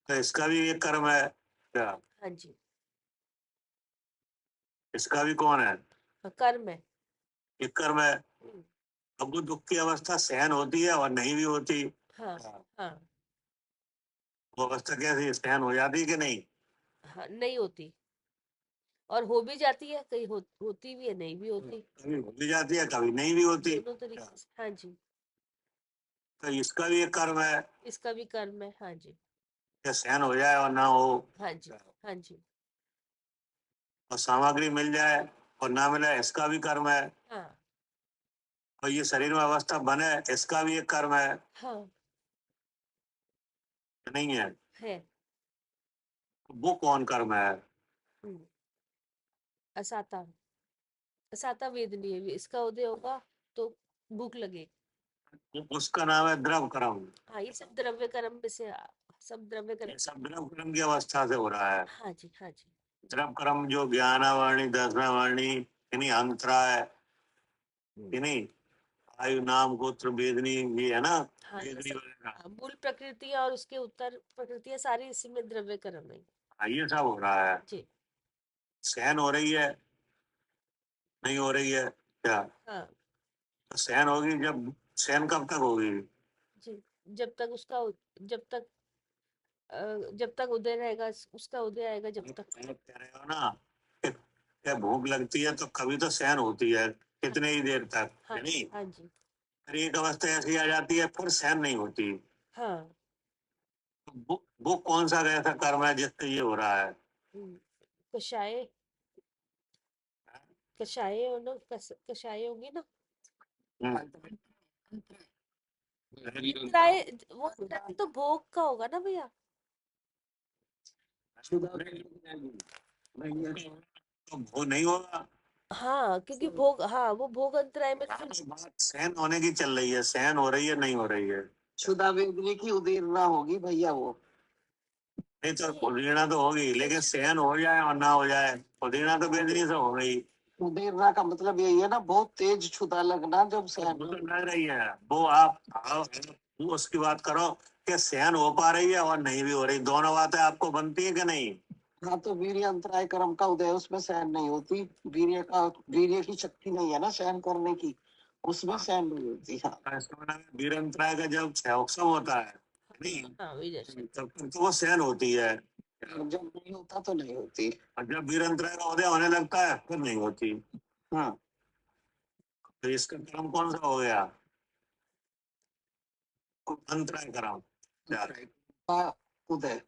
[SPEAKER 1] तो इसका भी एक कर्म है। क्या?
[SPEAKER 2] हाँ जी।
[SPEAKER 1] इसका भी कौन है,
[SPEAKER 2] हाँ, कर्म है।
[SPEAKER 1] एक कर्म है।
[SPEAKER 2] हम्म।
[SPEAKER 1] अब वो दुख की अवस्था सहन होती है और नहीं भी होती।
[SPEAKER 2] हाँ। हाँ।
[SPEAKER 1] वो अवस्था कैसी, सहन हो जाती है कि नहीं?
[SPEAKER 2] हाँ, नहीं होती, और हो भी जाती है, कहीं होती भी है, नहीं भी होती,
[SPEAKER 1] कभी हो भी जाती है, कभी नहीं भी होती।
[SPEAKER 2] दोनों तरीके से। हाँ जी।
[SPEAKER 1] तो इसका भी एक कर्म है
[SPEAKER 2] इसका भी कर्म है। हाँ जी।
[SPEAKER 1] कि सहन हो जाए और ना हो,
[SPEAKER 2] हाँ जी। हाँ जी।
[SPEAKER 1] और सामग्री मिल जाए और ना मिले, इसका भी कर्म है।
[SPEAKER 2] हाँ।
[SPEAKER 1] और ये शरीर में अवस्था बने, इसका भी एक कर्म है।
[SPEAKER 2] हाँ।
[SPEAKER 1] नहीं है?
[SPEAKER 2] है।
[SPEAKER 1] वो कौन कर्म है?
[SPEAKER 2] हम्म। असाता, असाता वेदनीय है, इसका उदय होगा तो भूख लगेगी।
[SPEAKER 1] उसका नाम है द्रव कर्म।
[SPEAKER 2] हाँ, ये सब द्रव्य कर्म में से सब द्रव्य कर्म।
[SPEAKER 1] ये सब द्रव कर्म की अवस्था से हो रहा है।
[SPEAKER 2] हाँ जी। हाँ जी।
[SPEAKER 1] द्रव कर्म जो ज्ञानावाणी, दर्शनावाणी, यानी अंतराय, यानी आयु, नाम, गोत्र, वेदनी, ये है ना,
[SPEAKER 2] हाँ, ये
[SPEAKER 1] वेदनी
[SPEAKER 2] सब।
[SPEAKER 1] वगैरह,
[SPEAKER 2] हाँ, मूल प्रकृतियाँ और उसके उत्तर प्रकृतियाँ सारी इसी में द्रव्य कर्म है।
[SPEAKER 1] ये सब हो रहा है।
[SPEAKER 2] जी।
[SPEAKER 1] सहन हो रही है, नहीं हो रही है। क्या?
[SPEAKER 2] हाँ
[SPEAKER 1] तो सहन होगी जब, सहन कब तक होगी?
[SPEAKER 2] जी, जब तक उसका जब तक जब तक उदय रहेगा, उसका उदय आएगा जब तक।
[SPEAKER 1] आप कह रहे हो ना कि क्या भूख लगती है तो कभी तो सहन होती है,
[SPEAKER 2] हाँ।
[SPEAKER 1] कितने ही देर तक,
[SPEAKER 2] हाँ।
[SPEAKER 1] है नहीं?
[SPEAKER 2] हाँ जी।
[SPEAKER 1] फिर एक अवस्था ऐसी आ जाती है, फिर सहन नहीं होती।
[SPEAKER 2] हाँ।
[SPEAKER 1] तो वो कौन सा ऐसा कर्म है जिससे ये हो रहा है?
[SPEAKER 2] हम्म, कषाय, कषाय हो ना, कषाय होगी ना।
[SPEAKER 1] हम्म।
[SPEAKER 2] अंतराय, वो अंतराय तो भोग का होगा ना भैया।
[SPEAKER 1] तो वो नहीं होगा।
[SPEAKER 2] हाँ, क्योंकि भोग, हाँ, वो भोग अंतराय में
[SPEAKER 1] यहाँ तो बात सहन होने की चल रही है, सहन हो रही है, नहीं हो रही है।
[SPEAKER 5] क्षुधा वेदनी की उदीर्णा होगी भैया वो।
[SPEAKER 1] नहीं तो उदीर्णा तो होगी, लेकिन सहन हो जाए और ना हो जाए, उदीर्णा तो बेदनी से हो गई।
[SPEAKER 5] उदीर्णा का मतलब यही है ना, बहुत तेज क्षुधा लगना जब
[SPEAKER 1] वो
[SPEAKER 5] सहन।
[SPEAKER 1] तो लग रही है, वो आप उसकी बात करो कि सहन हो पा रही है और नहीं भी हो रही, दोनों बातें आपको बनती है कि नहीं?
[SPEAKER 5] हाँ, तो वीर्य अंतराय कर्म का उदय, उसमें सहन नहीं होती। वीर्य की शक्ति नहीं है ना सहन करने की, उसमें सहन नहीं होती। हाँ,
[SPEAKER 1] इसका मतलब वीरंतराय का जब क्षयोक्षम होता है, नहीं,
[SPEAKER 2] हाँ, विजय।
[SPEAKER 1] तब तक तो वो सहन होती है।
[SPEAKER 5] और जब नहीं होता तो नहीं होती।
[SPEAKER 1] और जब वीरंतराय का उदय होने लगता है फिर नहीं होती।
[SPEAKER 5] हाँ,
[SPEAKER 1] तो इसका कर्म कौन सा हो गया? अंतराय कर्म। क्या?
[SPEAKER 5] का उदय।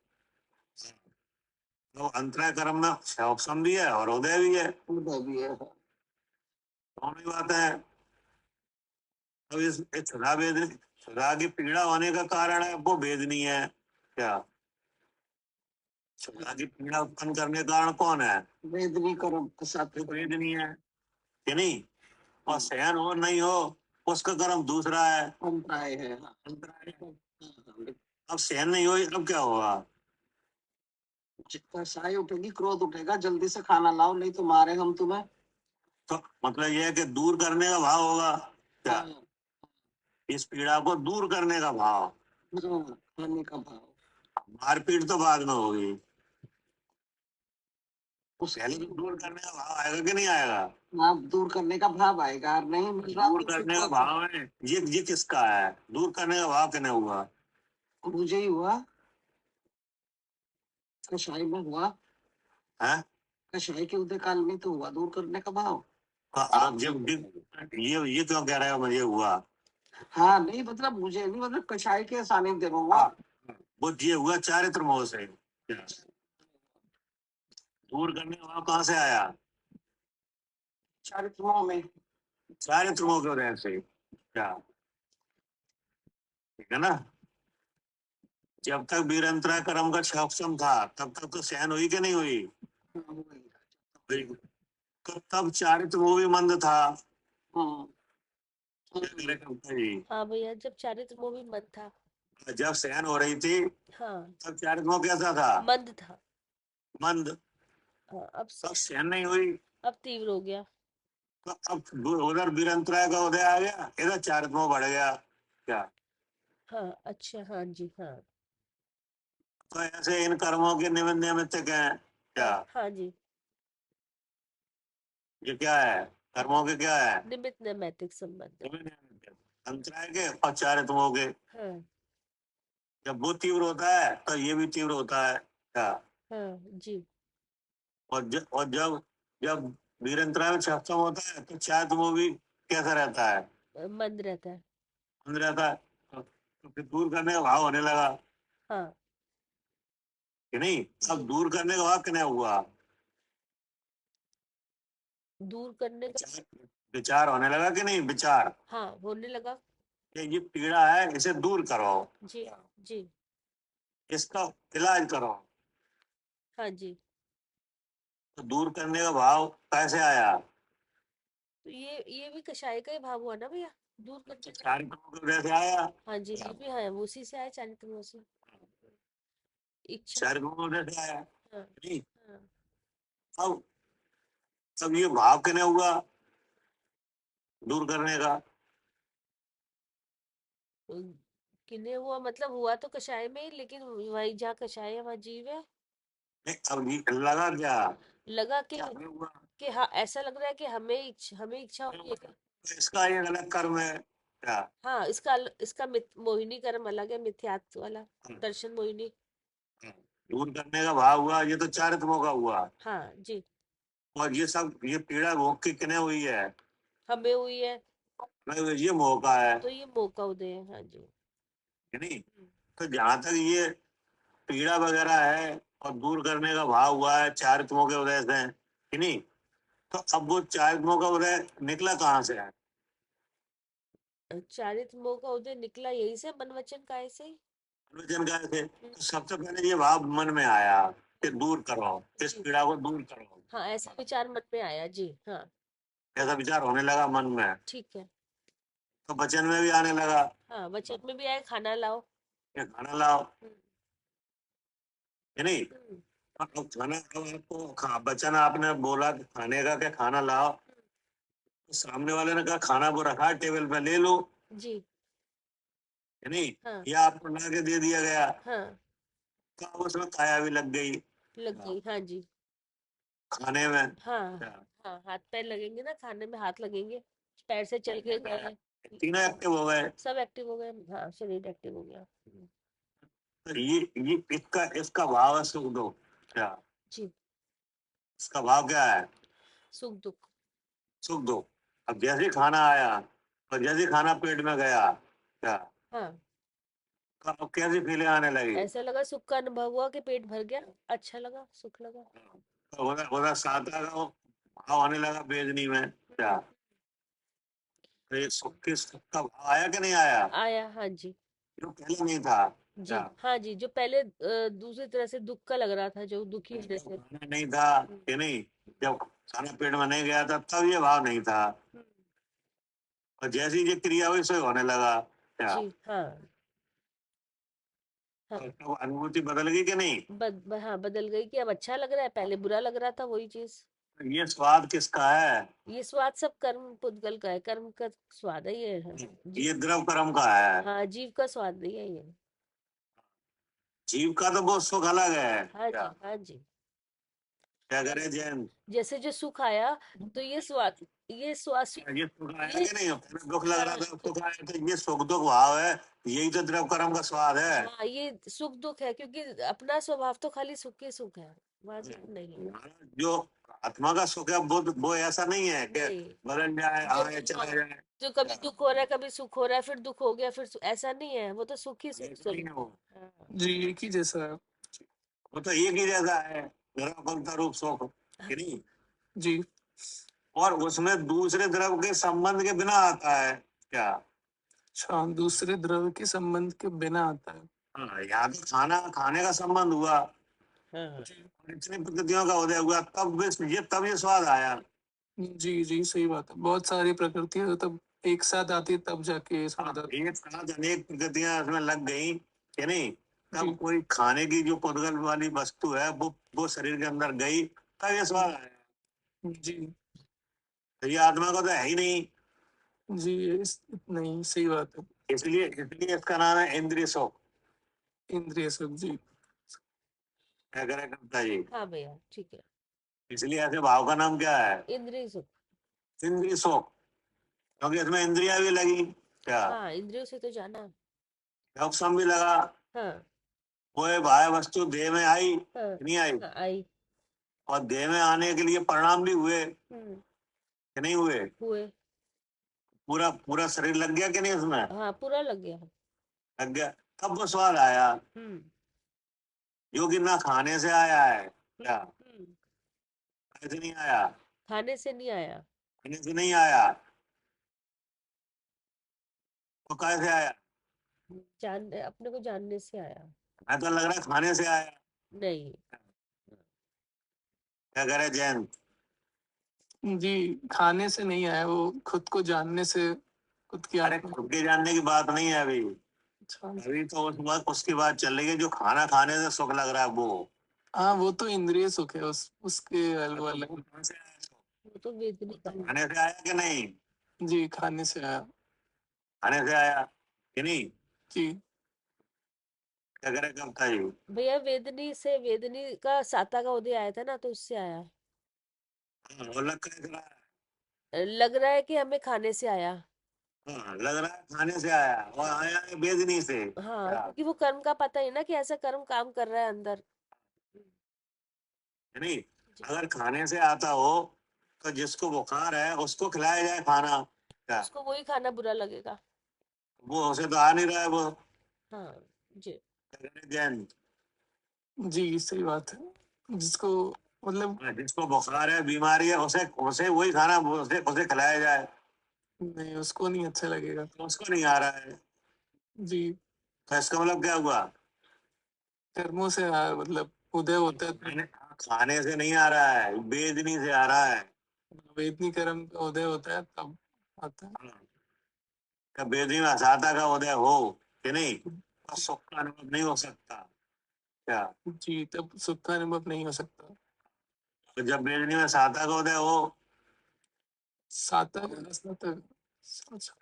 [SPEAKER 1] तो अंतराय कर्म में क्षयोक्षम भी है और उदय भी है,
[SPEAKER 5] उदय भी है।
[SPEAKER 1] दोनों ही बातें हैं। अब इस क्षुधा वेदनी, क्षुधा की पीड़ा होने का कारण है वो वेदनी है। क्या? क्षुधा की पीड़ा उत्पन्न करने का कारण कौन है?
[SPEAKER 5] वेदनी कर्म साथ
[SPEAKER 1] जो वेदनी है कि नहीं? और सहन हो नहीं हो, उसका कर्म दूसरा है,
[SPEAKER 5] अंतराय है। हाँ,
[SPEAKER 1] अंतराय है। अब सहन नहीं हुई, अब क्या होगा?
[SPEAKER 5] कसाई उठेगी, क्रोध उठेगा, जल्दी से खाना लाओ नहीं तो मारे हम तुम्हें।
[SPEAKER 1] तो मतलब ये है कि दूर करने का भाव होगा क्या?
[SPEAKER 5] हाँ,
[SPEAKER 1] इस पीड़ा को दूर करने का भाव।
[SPEAKER 5] हाँ, खाने का भाव।
[SPEAKER 1] मारपीट तो बाद में होगी,
[SPEAKER 5] उस
[SPEAKER 1] पहले तो दूर करने का भाव आएगा कि नहीं आएगा?
[SPEAKER 5] हाँ, दूर करने का भाव आएगा, और नहीं मिल रहा
[SPEAKER 1] दूर
[SPEAKER 5] तो
[SPEAKER 1] करने का
[SPEAKER 5] चुप
[SPEAKER 1] भाव है, ये किसका है? दूर करने का भाव किने हुआ?
[SPEAKER 5] होकर। मुझे ही हुआ, कसाई में हुआ,
[SPEAKER 1] है
[SPEAKER 5] कसाई के उदय काल में तो हुआ दूर करने का भाव।
[SPEAKER 1] आप जब ये क्यों कह रहे हो मुझे हुआ?
[SPEAKER 5] हाँ, नहीं मतलब मुझे नहीं, मतलब कसाई के सानिध्य में हुआ।
[SPEAKER 1] वो ये हुआ चारित्र मोह से। क्या? दूर करने का भाव कहाँ से आया?
[SPEAKER 5] चारित्रों में।
[SPEAKER 1] चारित्र मोह की वजह से। क्या? ठीक है ना? जब तक वीरंतरा कर्म का सक्षम था तब तक तो सहन हुई कि नहीं हुई?
[SPEAKER 5] हाँ,
[SPEAKER 1] तो तब चारित्र मोह भी मंद था।
[SPEAKER 5] हाँ,
[SPEAKER 1] क्या करे कविता जी?
[SPEAKER 2] हाँ भैया, जब चारित्र मोह भी मंद था।
[SPEAKER 1] जब सहन हो रही थी
[SPEAKER 2] हाँ,
[SPEAKER 1] तब चारित्र मोह कैसा था?
[SPEAKER 2] मंद था।
[SPEAKER 1] मंद।
[SPEAKER 2] हाँ, अब
[SPEAKER 1] तब
[SPEAKER 2] सहन
[SPEAKER 1] सहन नहीं हुई,
[SPEAKER 2] अब तीव्र हो गया।
[SPEAKER 1] तो अब उधर वीरंतरा का उदय आ गया, इधर चारित्र मोह बढ़ गया। क्या?
[SPEAKER 2] हाँ, अच्छा, हाँ जी, हाँ।
[SPEAKER 1] तो ऐसे इन कर्मों के निमित्त निमित्तक हैं। क्या?
[SPEAKER 2] हाँ, हाँ जी,
[SPEAKER 1] ये क्या है? कर्मों के क्या है?
[SPEAKER 2] निमित्त नैमित्तिक संबंध।
[SPEAKER 1] अंतराय के और चारित्र मोह के।
[SPEAKER 2] हाँ,
[SPEAKER 1] जब वो तीव्र होता है तो ये भी तीव्र होता है। क्या?
[SPEAKER 2] हाँ जी,
[SPEAKER 1] और जब जब वीरंतरा में सक्षम होता है तो चारित्र मोह भी कैसा रहता है?
[SPEAKER 2] मंद रहता है।
[SPEAKER 1] बंद रहता है। तो फिर दूर करने का भाव होने लगा
[SPEAKER 2] हाँ
[SPEAKER 1] कि नहीं? अब
[SPEAKER 2] जी,
[SPEAKER 1] दूर करने का भाव किने हुआ?
[SPEAKER 2] दूर करने का।
[SPEAKER 1] विचार विचार होने लगा कि नहीं? विचार
[SPEAKER 2] हाँ, होने लगा।
[SPEAKER 1] कि ये पीड़ा है, इसे दूर करो,
[SPEAKER 2] जी, जी,
[SPEAKER 1] इसका इलाज करो।
[SPEAKER 2] हाँ जी।
[SPEAKER 1] तो दूर करने का भाव कैसे आया?
[SPEAKER 2] तो ये भी कषाय का ही भाव हुआ ना भैया, दूर
[SPEAKER 1] तो
[SPEAKER 2] करने का।
[SPEAKER 1] चारित्र मोह की वजह से आया।
[SPEAKER 2] हाँ जी, ये भी है, उसी से आया, चारित्र मोह से। इच्छा।
[SPEAKER 1] चारित्र मोह की वजह से आया।
[SPEAKER 2] हाँ,
[SPEAKER 1] नहीं,
[SPEAKER 2] हाँ।
[SPEAKER 1] अब ये भाव किने हुआ दूर करने का?
[SPEAKER 2] किन्हें हुआ मतलब हुआ तो कषाय में ही, लेकिन वही जहाँ कषाय है वहाँ जीव है।
[SPEAKER 1] नहीं, अब ये लगा क्या?
[SPEAKER 2] लगा कि
[SPEAKER 1] क्या हुआ?
[SPEAKER 2] हाँ, ऐसा लग रहा है कि हमें इच्छा हो रही है।
[SPEAKER 1] इसका ये गलत कर्म है। क्या?
[SPEAKER 2] हाँ, इसका मोहिनी कर्म अलग है, मिथ्यात्व वाला दर्शन मोहिनी।
[SPEAKER 1] दूर करने का भाव हुआ, ये तो चारित्र मोह का हुआ।
[SPEAKER 2] हाँ जी,
[SPEAKER 1] और ये सब ये पीड़ा भोग की किने हुई है?
[SPEAKER 2] हमें हुई है।
[SPEAKER 1] नहीं, ये मोह का है
[SPEAKER 2] तो ये मौका उदय है, हाँ जी।
[SPEAKER 1] कि नहीं? तो जहां तक ये पीड़ा वगैरह है और दूर करने का भाव हुआ है चारित्र मोह के उदय से कि नहीं, तो अब वो चारित्र मोह का उदय निकला कहाँ से है?
[SPEAKER 2] चारित्र मोह का उदय निकला यही से, मन वचन काय से ही।
[SPEAKER 1] वचन काय से? तो सबसे पहले ये भाव मन में आया कि दूर करो, इस
[SPEAKER 2] जी,
[SPEAKER 1] पीड़ा को दूर करो।
[SPEAKER 2] हाँ, ऐसा विचार मन में आया जी, हाँ।
[SPEAKER 1] ऐसा विचार होने लगा मन में,
[SPEAKER 2] ठीक है।
[SPEAKER 1] तो वचन में भी आने लगा
[SPEAKER 2] हाँ, वचन में भी आया, खाना लाओ।
[SPEAKER 1] कि खाना लाओ
[SPEAKER 2] हम्म,
[SPEAKER 1] कि नहीं?
[SPEAKER 2] हम्म,
[SPEAKER 1] अब खाना, अब आपको वचन आपने बोला कि खाने का, कि खाना लाओ, तो सामने वाले ने कहा खाना वो रखा है टेबल पे, ले लो
[SPEAKER 2] जी,
[SPEAKER 1] कि नहीं?
[SPEAKER 2] हाँ,
[SPEAKER 1] या आपको ला के दे दिया गया,
[SPEAKER 2] हाँ,
[SPEAKER 1] तो अब उसमें काया भी लग गई
[SPEAKER 2] लग गई, हाँ जी,
[SPEAKER 1] खाने में।
[SPEAKER 2] हाँ,
[SPEAKER 1] क्या?
[SPEAKER 2] हाँ, हाथ पैर लगेंगे ना, खाने में हाथ लगेंगे, पैर से चल के गए,
[SPEAKER 1] तीनों एक्टिव हो गए।
[SPEAKER 2] सब एक्टिव हो गए, हाँ, शरीर एक्टिव हो गया।
[SPEAKER 1] तो ये इसका इसका भाव है सुख दो। क्या?
[SPEAKER 2] जी,
[SPEAKER 1] इसका भाव क्या है?
[SPEAKER 2] सुख दुख।
[SPEAKER 1] सुख दो। अब जैसे ही खाना आया और जैसे ही खाना पेट में गया, क्या?
[SPEAKER 2] हाँ,
[SPEAKER 1] तो अब कैसी फीलिंग आने लगी?
[SPEAKER 2] ऐसा लगा, सुख का अनुभव हुआ कि पेट भर गया, अच्छा लगा, सुख लगा।
[SPEAKER 1] तो उधर उधर साता का वो भाव आने लगा बेदनी में। क्या? तो ये सुख का भाव आया कि नहीं आया?
[SPEAKER 2] आया, हाँ जी,
[SPEAKER 1] जो पहले नहीं था।
[SPEAKER 2] जी,
[SPEAKER 1] क्या?
[SPEAKER 2] हाँ जी, जो पहले दूसरी तरह से दुख का लग रहा था, जो दुखी हृदय
[SPEAKER 1] जब
[SPEAKER 2] से।
[SPEAKER 1] खाना नहीं था कि नहीं, जब खाना पेट में नहीं गया था तब ये भाव नहीं था,
[SPEAKER 2] हम्म,
[SPEAKER 1] और जैसी ये क्रिया हुई सो होने लगा। क्या?
[SPEAKER 2] जी, हाँ, हाँ।
[SPEAKER 1] तो अनुभूति बदल गई कि नहीं?
[SPEAKER 2] हाँ, बदल गई कि अब अच्छा लग रहा है, पहले बुरा लग रहा था वही चीज।
[SPEAKER 1] ये स्वाद किसका है?
[SPEAKER 2] ये स्वाद सब कर्म पुद्गल का है, कर्म का स्वाद है ये।
[SPEAKER 1] ये द्रव कर्म का है।
[SPEAKER 2] हाँ, जीव का स्वाद नहीं है ये।
[SPEAKER 1] जीव का तो बहुत सुख अलग है।
[SPEAKER 2] हाँ
[SPEAKER 1] क्या
[SPEAKER 2] जी, हाँ जी।
[SPEAKER 1] क्या करे जैन?
[SPEAKER 2] जैसे जो सुख आया तो ये स्वाद, ये स्वाद
[SPEAKER 1] ये सुख आया
[SPEAKER 2] ये
[SPEAKER 1] कि नहीं? पहले दुख लग रहा था,
[SPEAKER 2] हाँ,
[SPEAKER 1] सुख आया, तो ये सुख दुख भाव है। यही तो द्रव कर्म का स्वाद है।
[SPEAKER 2] हाँ, ये सुख दुख है, क्योंकि अपना स्वभाव तो खाली सुख ही सुख है, वहां सुख नहीं है।
[SPEAKER 1] हमारा जो आत्मा का सुख है वो ऐसा नहीं है कि
[SPEAKER 2] नहीं,
[SPEAKER 1] बदल जाए,
[SPEAKER 2] जो
[SPEAKER 1] आए चला
[SPEAKER 2] हाँ,
[SPEAKER 1] जाए।
[SPEAKER 2] जो कभी दुख हो रहा है, कभी सुख हो रहा है, फिर दुख हो गया, फिर ऐसा नहीं है, वो तो सुख ही सुख
[SPEAKER 1] ऐसा नहीं है वो।
[SPEAKER 2] हाँ,
[SPEAKER 3] जी एक ही जैसा है।
[SPEAKER 1] वो तो एक ही जैसा है, निराकल्पता रूप सुख, कि नहीं?
[SPEAKER 3] जी
[SPEAKER 1] और उसमें दूसरे द्रव के संबंध के बिना आता है। क्या?
[SPEAKER 3] अच्छा, दूसरे द्रव्य के संबंध के बिना आता है।
[SPEAKER 1] हाँ, यहाँ तो खाना खाने का संबंध हुआ,
[SPEAKER 2] हाँ,
[SPEAKER 1] इतनी प्रकृतियों का उदय हुआ, तब ये स्वाद आया।
[SPEAKER 3] जी जी सही बात है, बहुत सारी प्रकृतियां तब एक साथ आती है तब जाके
[SPEAKER 1] हाँ,
[SPEAKER 3] स्वाद आता
[SPEAKER 1] एक साथ अनेक प्रकृतियां उसमें लग गई, कि नहीं?
[SPEAKER 3] जी।
[SPEAKER 1] तब कोई खाने की जो पुद्गल वाली वस्तु है वो शरीर के अंदर गई, तब ये स्वाद आया।
[SPEAKER 3] है। जी
[SPEAKER 1] तो ये आत्मा को तो है ही नहीं।
[SPEAKER 3] जी नहीं सही बात है।
[SPEAKER 1] इसलिए इसका नाम है इंद्रिय सुख।
[SPEAKER 3] इंद्रिय सुख जी।
[SPEAKER 1] क्या करे करता जी?
[SPEAKER 2] हाँ भैया, ठीक है।
[SPEAKER 1] इसलिए ऐसे भाव का नाम क्या है?
[SPEAKER 2] इंद्रिय सुख।
[SPEAKER 1] इंद्रिय सुख, क्योंकि इसमें इंद्रिया भी लगी। क्या?
[SPEAKER 2] हाँ, इंद्रियों से तो जाना।
[SPEAKER 1] उपसम भी लगा।
[SPEAKER 2] हाँ,
[SPEAKER 1] वो बाह्य वस्तु देह में आई,
[SPEAKER 2] हाँ,
[SPEAKER 1] नहीं आई?
[SPEAKER 2] हाँ, आई।
[SPEAKER 1] और देह में आने के लिए परिणाम भी हुए,
[SPEAKER 2] हम्म,
[SPEAKER 1] कि नहीं हुए?
[SPEAKER 2] हुए।
[SPEAKER 1] पूरा पूरा शरीर लग गया कि नहीं उसमें?
[SPEAKER 2] हाँ, पूरा लग गया।
[SPEAKER 1] लग गया, तब वो स्वाद आया,
[SPEAKER 2] हम्म,
[SPEAKER 1] जो कि ना खाने से आया है। क्या?
[SPEAKER 2] हम्म,
[SPEAKER 1] ऐसे नहीं आया,
[SPEAKER 2] खाने से नहीं आया।
[SPEAKER 1] खाने से नहीं आया, तो कैसे आया?
[SPEAKER 2] अपने को जानने से आया।
[SPEAKER 1] मैं तो लग रहा है खाने से आया।
[SPEAKER 2] नहीं।
[SPEAKER 1] क्या करे जैन?
[SPEAKER 3] जी खाने से नहीं आया, वो खुद को जानने से, खुद की
[SPEAKER 1] अरे
[SPEAKER 3] आत्मा।
[SPEAKER 1] खुद के जानने की बात नहीं है अभी।
[SPEAKER 3] अच्छा
[SPEAKER 1] अभी तो उसकी बात चल रही है, जो खाना खाने से सुख लग रहा है वो।
[SPEAKER 3] हाँ वो तो इंद्रिय सुख है, उसके
[SPEAKER 1] तो वो
[SPEAKER 3] अलग।
[SPEAKER 1] कहाँ से आया?
[SPEAKER 2] वो तो वेदनी का है।
[SPEAKER 1] खाने से आया कि नहीं?
[SPEAKER 3] जी खाने से आया।
[SPEAKER 1] खाने से आया कि नहीं?
[SPEAKER 3] जी
[SPEAKER 1] क्या करे करता जी?
[SPEAKER 2] भैया, वेदनी से, वेदनी का साता का उदय आया था ना, तो उससे आया।
[SPEAKER 1] हाँ, वो लग कैसे रहा
[SPEAKER 2] लग रहा है कि हमें खाने से आया।
[SPEAKER 1] है? हाँ, लग रहा है खाने से आया, और आया है बेदनी से।
[SPEAKER 2] हाँ,
[SPEAKER 1] क्या?
[SPEAKER 2] क्योंकि वो कर्म का पता है ना, कि ऐसा कर्म काम कर रहा है अंदर।
[SPEAKER 1] कि नहीं?
[SPEAKER 2] जी।
[SPEAKER 1] अगर खाने से आता हो, तो जिसको बुखार है उसको खिलाया जाए खाना। क्या?
[SPEAKER 2] उसको वही खाना बुरा लगेगा।
[SPEAKER 1] वो उसे तो आ नहीं रहा है वो।
[SPEAKER 2] हाँ जी।
[SPEAKER 1] क्या करे जैन?
[SPEAKER 3] जी सही बात है, जिसको मतलब
[SPEAKER 1] हाँ, जिसको बुखार है, बीमारी है, उसे उसे वही खाना उसे उसे खिलाया जाए,
[SPEAKER 3] नहीं उसको नहीं अच्छा लगेगा।
[SPEAKER 1] तो उसको नहीं आ रहा है।
[SPEAKER 3] जी
[SPEAKER 1] तो इसका मतलब क्या हुआ?
[SPEAKER 3] कर्मों से आया, मतलब उदय होता है तो
[SPEAKER 1] खाने से नहीं आ रहा है, बेदनी से आ रहा है।
[SPEAKER 3] वेदनी कर्म का उदय होता है तब आता है।
[SPEAKER 1] हाँ, क्या बेदनी में असाता का उदय हो, कि नहीं? तो सुख का अनुभव नहीं हो सकता। क्या?
[SPEAKER 3] जी तब सुख का अनुभव नहीं हो सकता।
[SPEAKER 1] तो जब बेदनी में साता का उदय हो,
[SPEAKER 3] सातक सातक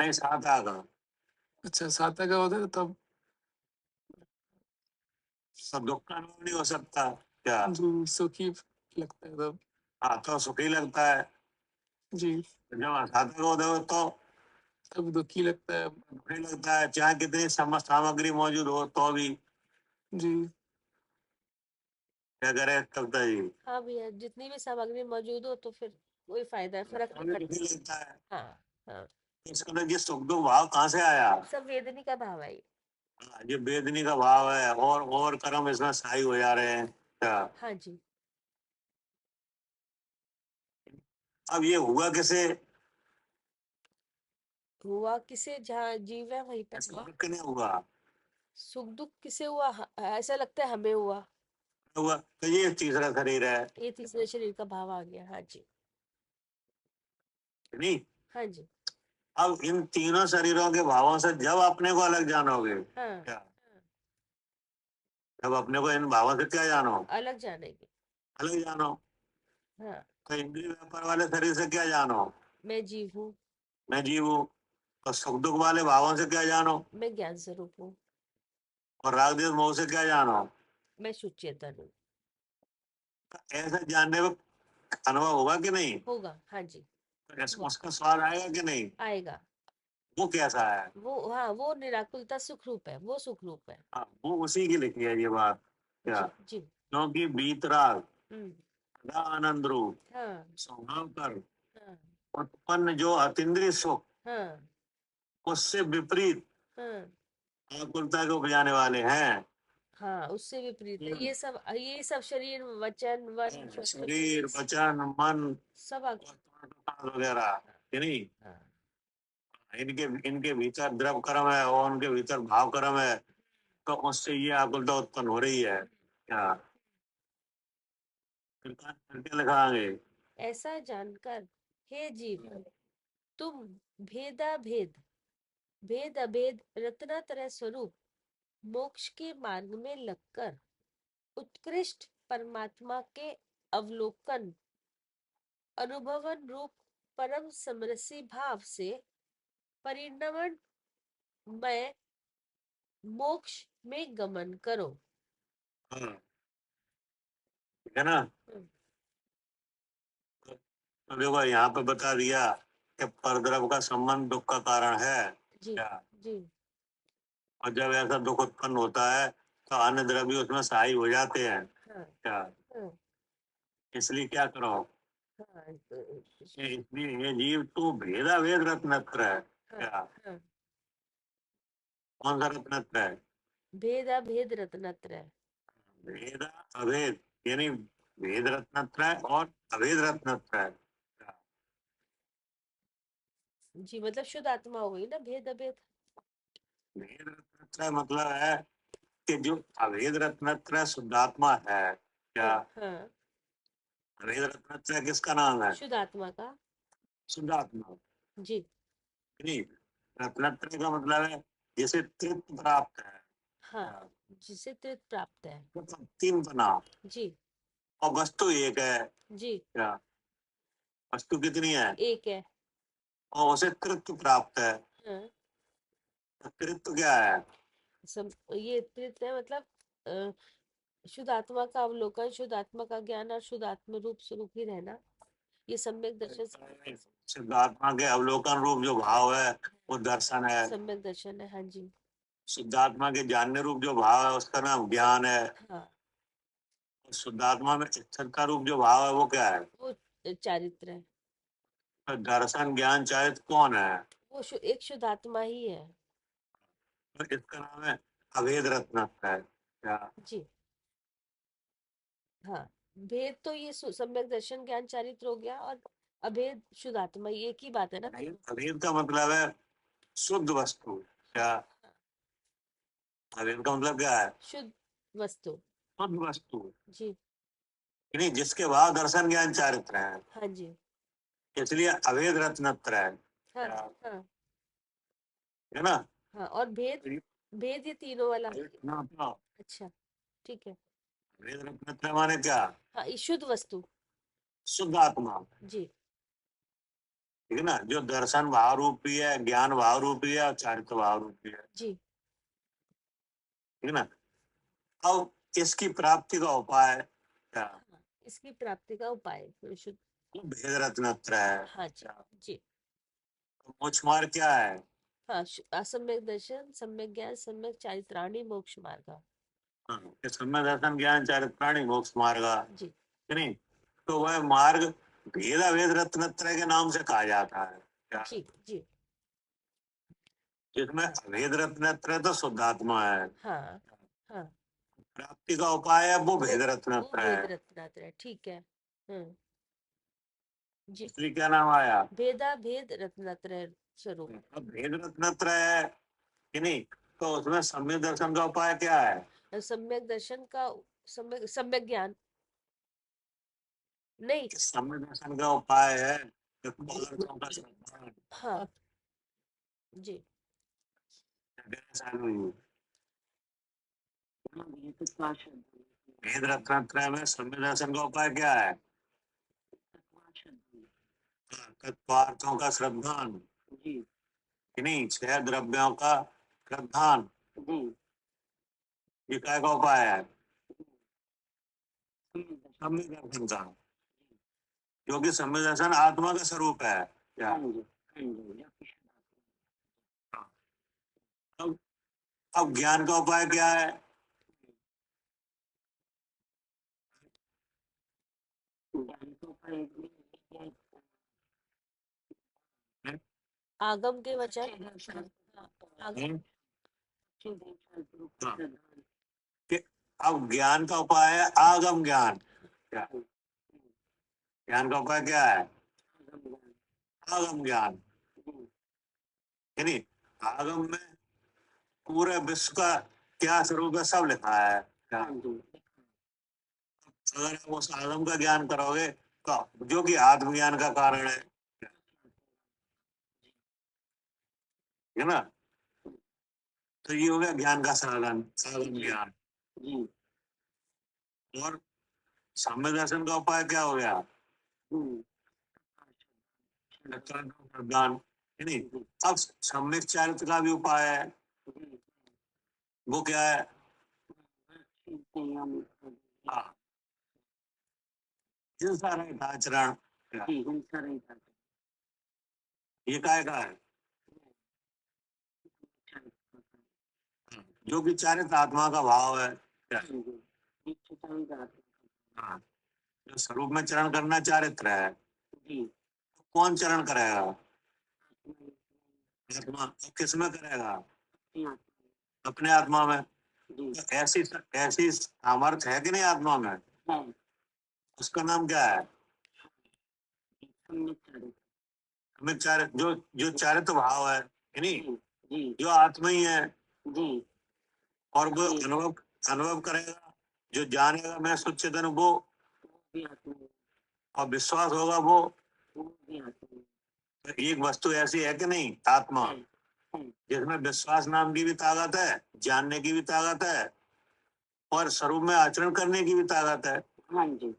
[SPEAKER 1] नहीं साता का,
[SPEAKER 3] अच्छा सातक का उदय तब
[SPEAKER 1] तो दुख का अनुभव नहीं हो सकता। क्या?
[SPEAKER 3] जी सुखी लगता है तब।
[SPEAKER 1] हाँ, तो सुखी लगता है।
[SPEAKER 3] जी
[SPEAKER 1] जब असाता का उदय हो तो
[SPEAKER 3] तब दुखी लगता है।
[SPEAKER 1] दुखी लगता है, चाहे कितनी सामग्री मौजूद हो तो भी।
[SPEAKER 3] जी
[SPEAKER 1] क्या करे तब जी?
[SPEAKER 2] हाँ भैया, जितनी भी सामग्री मौजूद हो तो फिर कोई फायदा है, फर्क
[SPEAKER 1] तो
[SPEAKER 2] नहीं
[SPEAKER 1] भी दुखी
[SPEAKER 2] पड़ता।
[SPEAKER 1] लगता है।
[SPEAKER 2] हाँ, हाँ,
[SPEAKER 1] इसका तो ये सुख दुख भाव कहाँ से आया?
[SPEAKER 2] सब वेदनी का भाव है ये।
[SPEAKER 1] हाँ, ये बेदनी का भाव है, और कर्म इसमें सहाय हो जा रहे हैं। क्या?
[SPEAKER 2] हाँ जी।
[SPEAKER 1] अब ये हुआ कैसे?
[SPEAKER 2] हुआ किसे, जहाँ जीव है वहीं पे
[SPEAKER 1] ऐसा
[SPEAKER 2] हुआ।
[SPEAKER 1] दुख नहीं हुआ।
[SPEAKER 2] सुख दुख किसे हुआ, ऐसा लगता है हमें हुआ।
[SPEAKER 1] हुआ तो ये तीसरा शरीर है,
[SPEAKER 2] ये तीसरे शरीर का भाव आ गया। हाँ जी।
[SPEAKER 1] नहीं?
[SPEAKER 2] हाँ जी।
[SPEAKER 1] अब इन तीनों शरीरों के भावों से जब अपने को अलग जानोगे,
[SPEAKER 2] हाँ,
[SPEAKER 1] क्या? जब अपने को इन भावों से क्या जानो,
[SPEAKER 2] अलग जानेंगे।
[SPEAKER 1] अलग जानो।
[SPEAKER 2] हाँ,
[SPEAKER 1] तो इंद्रिय व्यापार वाले शरीर से क्या जानो,
[SPEAKER 2] मैं जीव हूँ,
[SPEAKER 1] मैं जीव हूँ। तो सुख दुख वाले भावों से क्या जानो,
[SPEAKER 2] मैं ज्ञान स्वरूप हूँ,
[SPEAKER 1] और राग द्वेष मोह से क्या जानो।
[SPEAKER 2] मैं शुद्ध चेतन हूँ।
[SPEAKER 1] ऐसा जानने में अनुभव होगा कि नहीं,
[SPEAKER 2] होगा, हाँ जी,
[SPEAKER 1] तो उसका स्वाद आएगा कि नहीं,
[SPEAKER 2] आएगा।
[SPEAKER 1] वो कैसा है।
[SPEAKER 2] वो, हाँ, वो निराकुलता सुख रूप है, वो सुख रूप है।
[SPEAKER 1] हाँ, वो उसी की लिखी है ये बात क्या,
[SPEAKER 2] जी जी।
[SPEAKER 1] क्योंकि बीतराग
[SPEAKER 2] हम्म।
[SPEAKER 1] सदा आनंद रूप
[SPEAKER 2] हाँ
[SPEAKER 1] स्वभाव कर
[SPEAKER 2] हाँ
[SPEAKER 1] उत्पन्न जो अतीन्द्रिय सुख,
[SPEAKER 2] हाँ
[SPEAKER 1] उससे विपरीत
[SPEAKER 2] हाँ
[SPEAKER 1] आकुलता को उपजाने वाले हैं।
[SPEAKER 2] हाँ, उससे विपरीत है ये सब शरीर वचन वन
[SPEAKER 1] शरीर वचन मन
[SPEAKER 2] सब
[SPEAKER 1] और प्राण वगैरह, कि नहीं,
[SPEAKER 2] हाँ,
[SPEAKER 1] इनके इनके भीतर द्रव कर्म है और उनके भीतर भाव कर्म है, तो उससे ये आकुलता उत्पन्न हो रही है क्या। फिर क्या लिखाएंगे,
[SPEAKER 2] ऐसा जानकर हे जीव तुम भेदा भेद भेद अभेद रत्नात्रय स्वरूप मोक्ष के मार्ग में लगकर उत्कृष्ट परमात्मा के अवलोकन अनुभवन रूप परम समरसी भाव से परिणमन में मोक्ष में गमन करो।
[SPEAKER 1] हाँ, ठीक है ना।
[SPEAKER 2] हम्म,
[SPEAKER 1] तो देखो यहाँ पे बता दिया कि परद्रव का संबंध दुख का कारण है
[SPEAKER 2] जी
[SPEAKER 1] क्या,
[SPEAKER 2] जी।
[SPEAKER 1] और जब ऐसा दुख उत्पन्न होता है तो अन्य द्रव्य उसमें सहायक हो जाते हैं
[SPEAKER 2] हाँ
[SPEAKER 1] क्या।
[SPEAKER 2] हाँ
[SPEAKER 1] इसलिए क्या करो,
[SPEAKER 2] हाँ
[SPEAKER 1] इसलिए ये जीव तू भेदा भेद रत्नत्र है
[SPEAKER 2] हाँ
[SPEAKER 1] क्या।
[SPEAKER 2] हाँ।
[SPEAKER 1] कौन सा रत्नत्र है,
[SPEAKER 2] भेद अभेद रत्नत्रय।
[SPEAKER 1] भेद अभेद, यानी भेद रत्नत्र है और अभेद रत्नत्र है क्या?
[SPEAKER 2] जी, मतलब शुद्ध आत्मा हो गई ना भेद अभेद।
[SPEAKER 1] भेद रत्नत्र मतलब है कि जो अभेद रत्नत्र शुद्धात्मा है क्या।
[SPEAKER 2] हाँ हाँ,
[SPEAKER 1] अभेद रत्नत्र किसका नाम है,
[SPEAKER 2] शुद्ध आत्मा का।
[SPEAKER 1] शुद्धात्मा।
[SPEAKER 2] जी
[SPEAKER 1] नहीं, रत्नत्र का मतलब है जिसे तृप्त प्राप्त है
[SPEAKER 2] हाँ,
[SPEAKER 1] क्या?
[SPEAKER 2] जिसे तृप्त प्राप्त है।
[SPEAKER 1] मतलब तीन बना,
[SPEAKER 2] जी
[SPEAKER 1] और वस्तु एक है
[SPEAKER 2] जी।
[SPEAKER 1] क्या, वस्तु कितनी है,
[SPEAKER 2] एक है।
[SPEAKER 1] और उसे तृप्त प्राप्त है।
[SPEAKER 2] हाँ,
[SPEAKER 1] तो तृप्त क्या है,
[SPEAKER 2] ये तृप्त है मतलब शुद्ध आत्मा का अवलोकन, शुद्ध आत्मा का ज्ञान और शुद्ध आत्म रूप स्वरूप ही रहना, ये सम्यक दर्शन।
[SPEAKER 1] शुद्धात्मा के अवलोकन रूप जो भाव है वो दर्शन है।
[SPEAKER 2] सम्यक दर्शन है, हाँ जी।
[SPEAKER 1] शुद्धात्मा के जानने रूप जो भाव है उसका नाम ज्ञान है।
[SPEAKER 2] हाँ,
[SPEAKER 1] और शुद्धात्मा में स्थिरता रूप जो भाव है वो क्या है,
[SPEAKER 2] वो चारित्र है।
[SPEAKER 1] तो दर्शन ज्ञान चारित्र कौन है,
[SPEAKER 2] वो एक शुद्ध आत्मा ही है।
[SPEAKER 1] तो इसका नाम है अभेद रत्न है क्या।
[SPEAKER 2] जी हाँ। भेद तो ये सम्यक दर्शन ज्ञान चारित्र हो गया, और अभेद शुद्ध आत्मा, ये एक ही बात है ना।
[SPEAKER 1] अभेद का मतलब है शुद्ध वस्तु क्या, अभेद का मतलब क्या है,
[SPEAKER 2] शुद्ध वस्तु।
[SPEAKER 1] शुद्ध वस्तु,
[SPEAKER 2] जी
[SPEAKER 1] यानी जिसके भाव दर्शन ज्ञान चारित्र है,
[SPEAKER 2] हाँ जी।
[SPEAKER 1] इसलिए अभेद रत्नत्र है
[SPEAKER 2] हाँ
[SPEAKER 1] क्या,
[SPEAKER 2] हाँ
[SPEAKER 1] है ना।
[SPEAKER 2] हाँ, और भेद, भेद ये तीनों वाला।
[SPEAKER 1] अभेद
[SPEAKER 2] अच्छा, ठीक है।
[SPEAKER 1] रत्नत्र माने क्या,
[SPEAKER 2] हाँ, ये शुद्ध वस्तु।
[SPEAKER 1] शुद्ध आत्मा,
[SPEAKER 2] जी
[SPEAKER 1] ठीक है ना, जो दर्शन भाव रूपी है, ज्ञान भाव रूपी है और चारित्र भाव रूपी है,
[SPEAKER 2] जी।
[SPEAKER 1] ठीक है ना। अब इसकी प्राप्ति का उपाय क्या,
[SPEAKER 2] हाँ, इसकी प्राप्ति का उपाय फिर शुद्ध।
[SPEAKER 1] वो भेद रत्नत्र है
[SPEAKER 2] हाँ जी
[SPEAKER 1] क्या?
[SPEAKER 2] जी।
[SPEAKER 1] तो मोक्ष मार्ग क्या है,
[SPEAKER 2] हाँ, असम्यक दर्शन, सम्यक ज्ञान, सम्यक चारित्राणी मोक्ष मार्ग।
[SPEAKER 1] हाँ, कि सम्यक दर्शन ज्ञान चारित्राणी मोक्ष मार्ग,
[SPEAKER 2] जी
[SPEAKER 1] है नहीं। तो वह मार्ग भेदा भेद रत्नत्रय के नाम से कहा जाता है क्या,
[SPEAKER 2] जी जी।
[SPEAKER 1] जिसमें अभेद रत्नत्रय तो शुद्धात्मा है,
[SPEAKER 2] हाँ हाँ,
[SPEAKER 1] प्राप्ति का उपाय है वो भेद
[SPEAKER 2] वो
[SPEAKER 1] रत्नत्रय
[SPEAKER 2] भेद
[SPEAKER 1] है,
[SPEAKER 2] रत्नात्रय, ठीक है। जी।
[SPEAKER 1] इसलिए क्या नाम आया।
[SPEAKER 2] भेदा भेद रत्नात्रय स्वरूप।
[SPEAKER 1] अब भेद रत्नत्रय है कि नहीं, तो उसमें सम्यक दर्शन का उपाय क्या है,
[SPEAKER 2] सम्यक दर्शन का, सम्यक सम्यक ज्ञान नहीं।
[SPEAKER 1] कि सम्यक दर्शन का उपाय है कि पदार्थों का संधान,
[SPEAKER 2] हाँ जी।
[SPEAKER 1] गैर साधु,
[SPEAKER 5] हाँ भैया तत्वार श्रद्धा
[SPEAKER 1] भेद रत्नत्रय में सम्यक दर्शन का उपाय क्या है?
[SPEAKER 5] तत्वार श्रद्धा
[SPEAKER 1] तत्वार्थों का श्रद्धान,
[SPEAKER 5] जी
[SPEAKER 1] कि नहीं, 6 द्रव्यों का श्रद्धान,
[SPEAKER 5] जी
[SPEAKER 1] ये काय का उपाय है?
[SPEAKER 5] सम्यक दर्शन
[SPEAKER 1] सम्यक दर्शन का, जो कि सम्यक दर्शन आत्मा का स्वरूप है क्या?
[SPEAKER 5] हाँ जी हाँ जी जो कि शुद्ध आत्मा
[SPEAKER 1] अब ज्ञान का उपाय क्या है?
[SPEAKER 5] ज्ञान का उपाय भी
[SPEAKER 2] आगम के वचन।
[SPEAKER 5] अच्छे दर्शन
[SPEAKER 2] हाँ, आगम
[SPEAKER 1] हम्म?
[SPEAKER 5] अच्छे दर्शन गुरु
[SPEAKER 1] हाँ।
[SPEAKER 5] का श्रद्धा
[SPEAKER 1] अब ज्ञान का उपाय है आगम ज्ञान क्या? ज्ञान का उपाय क्या है?
[SPEAKER 5] आगम ज्ञान
[SPEAKER 1] आगम ज्ञान,
[SPEAKER 5] जी
[SPEAKER 1] है नहीं? आगम में पूरे विश्व का क्या स्वरूप है सब लिखा है क्या?
[SPEAKER 5] हाँ जी
[SPEAKER 1] अगर आप उस आगम का ज्ञान करोगे तो जो कि आत्मज्ञान का कारण है ना? तो ये हो गया ज्ञान का साधन, साधन ज्ञान।
[SPEAKER 5] जी
[SPEAKER 1] और साम्य दर्शन का उपाय क्या हो गया?
[SPEAKER 5] हम्म
[SPEAKER 1] प्रदान, है नहीं? अब सम्यक चारित्र का भी उपाय है, वो क्या है? हाँ, हिंसा रहित आचरण, ये काय का है? जो कि चारित्र आत्मा का भाव है क्या? हाँ, जो स्वरूप में चरण करना चारित्र है, कौन चरण करेगा? आत्मा। किस में करेगा? अपने आत्मा में। तो ऐसी सामर्थ्य है कि नहीं आत्मा में? उसका नाम क्या है? हमें चारित्र, जो चारित्र भाव है, नहीं, जो आत्मा ही है, और वो अनुभव करेगा, जो जानेगा मैं सुचेतन वो, और विश्वास होगा वो। तो एक वस्तु ऐसी है कि नहीं आत्मा, जिसमें विश्वास नाम की भी ताकत है, जानने की भी ताकत है, और स्वरूप में आचरण करने की भी ताकत है।
[SPEAKER 5] हाँ जी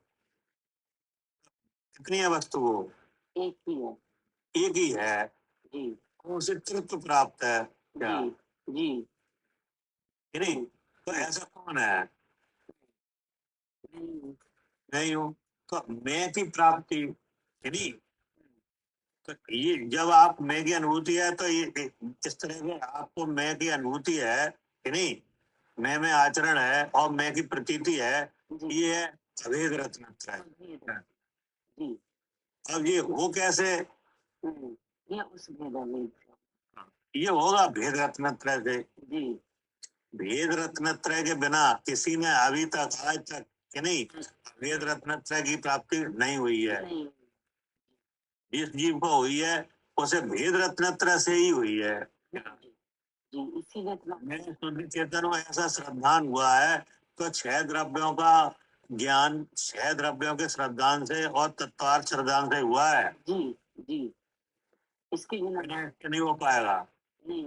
[SPEAKER 1] कितनी है वस्तु वो?
[SPEAKER 5] एक ही है
[SPEAKER 1] एक ही है।
[SPEAKER 5] जी
[SPEAKER 1] उसे तृप्त प्राप्त है क्या?
[SPEAKER 5] जी
[SPEAKER 1] कि नहीं? तो ऐसा कौन है? नहीं हूँ। तो मैं की प्राप्ति, है नहीं? तो ये जब आप मैं की अनुभूति है तो ये इस तरह से आपको मैं की अनुभूति है कि नहीं, मैं में आचरण है और मैं की प्रतीति है, ये है अभेद रत्नत्रय।
[SPEAKER 5] जी
[SPEAKER 1] अब ये हो कैसे?
[SPEAKER 5] ये उस भेदाभेद
[SPEAKER 1] ये होगा भेद रत्नत्रय से।
[SPEAKER 5] जी
[SPEAKER 1] भेद रत्नत्रय के बिना किसी ने अभी तक आज तक, कि नहीं, भेद रत्नत्रय की प्राप्ति नहीं हुई है।
[SPEAKER 5] नहीं
[SPEAKER 1] जिस जीव को हुई है उसे भेद रत्नत्रय से ही हुई है।
[SPEAKER 5] जी इसीलिए तो
[SPEAKER 1] मेरे शुद्ध चेतन में ऐसा श्रद्धान हुआ है, तो 6 द्रव्यों का ज्ञान 6 द्रव्यों के श्रद्धान से और तत्वार्थ श्रद्धान से हुआ है।
[SPEAKER 5] जी जी इसके बिना
[SPEAKER 1] नहीं हो पाएगा।
[SPEAKER 5] नहीं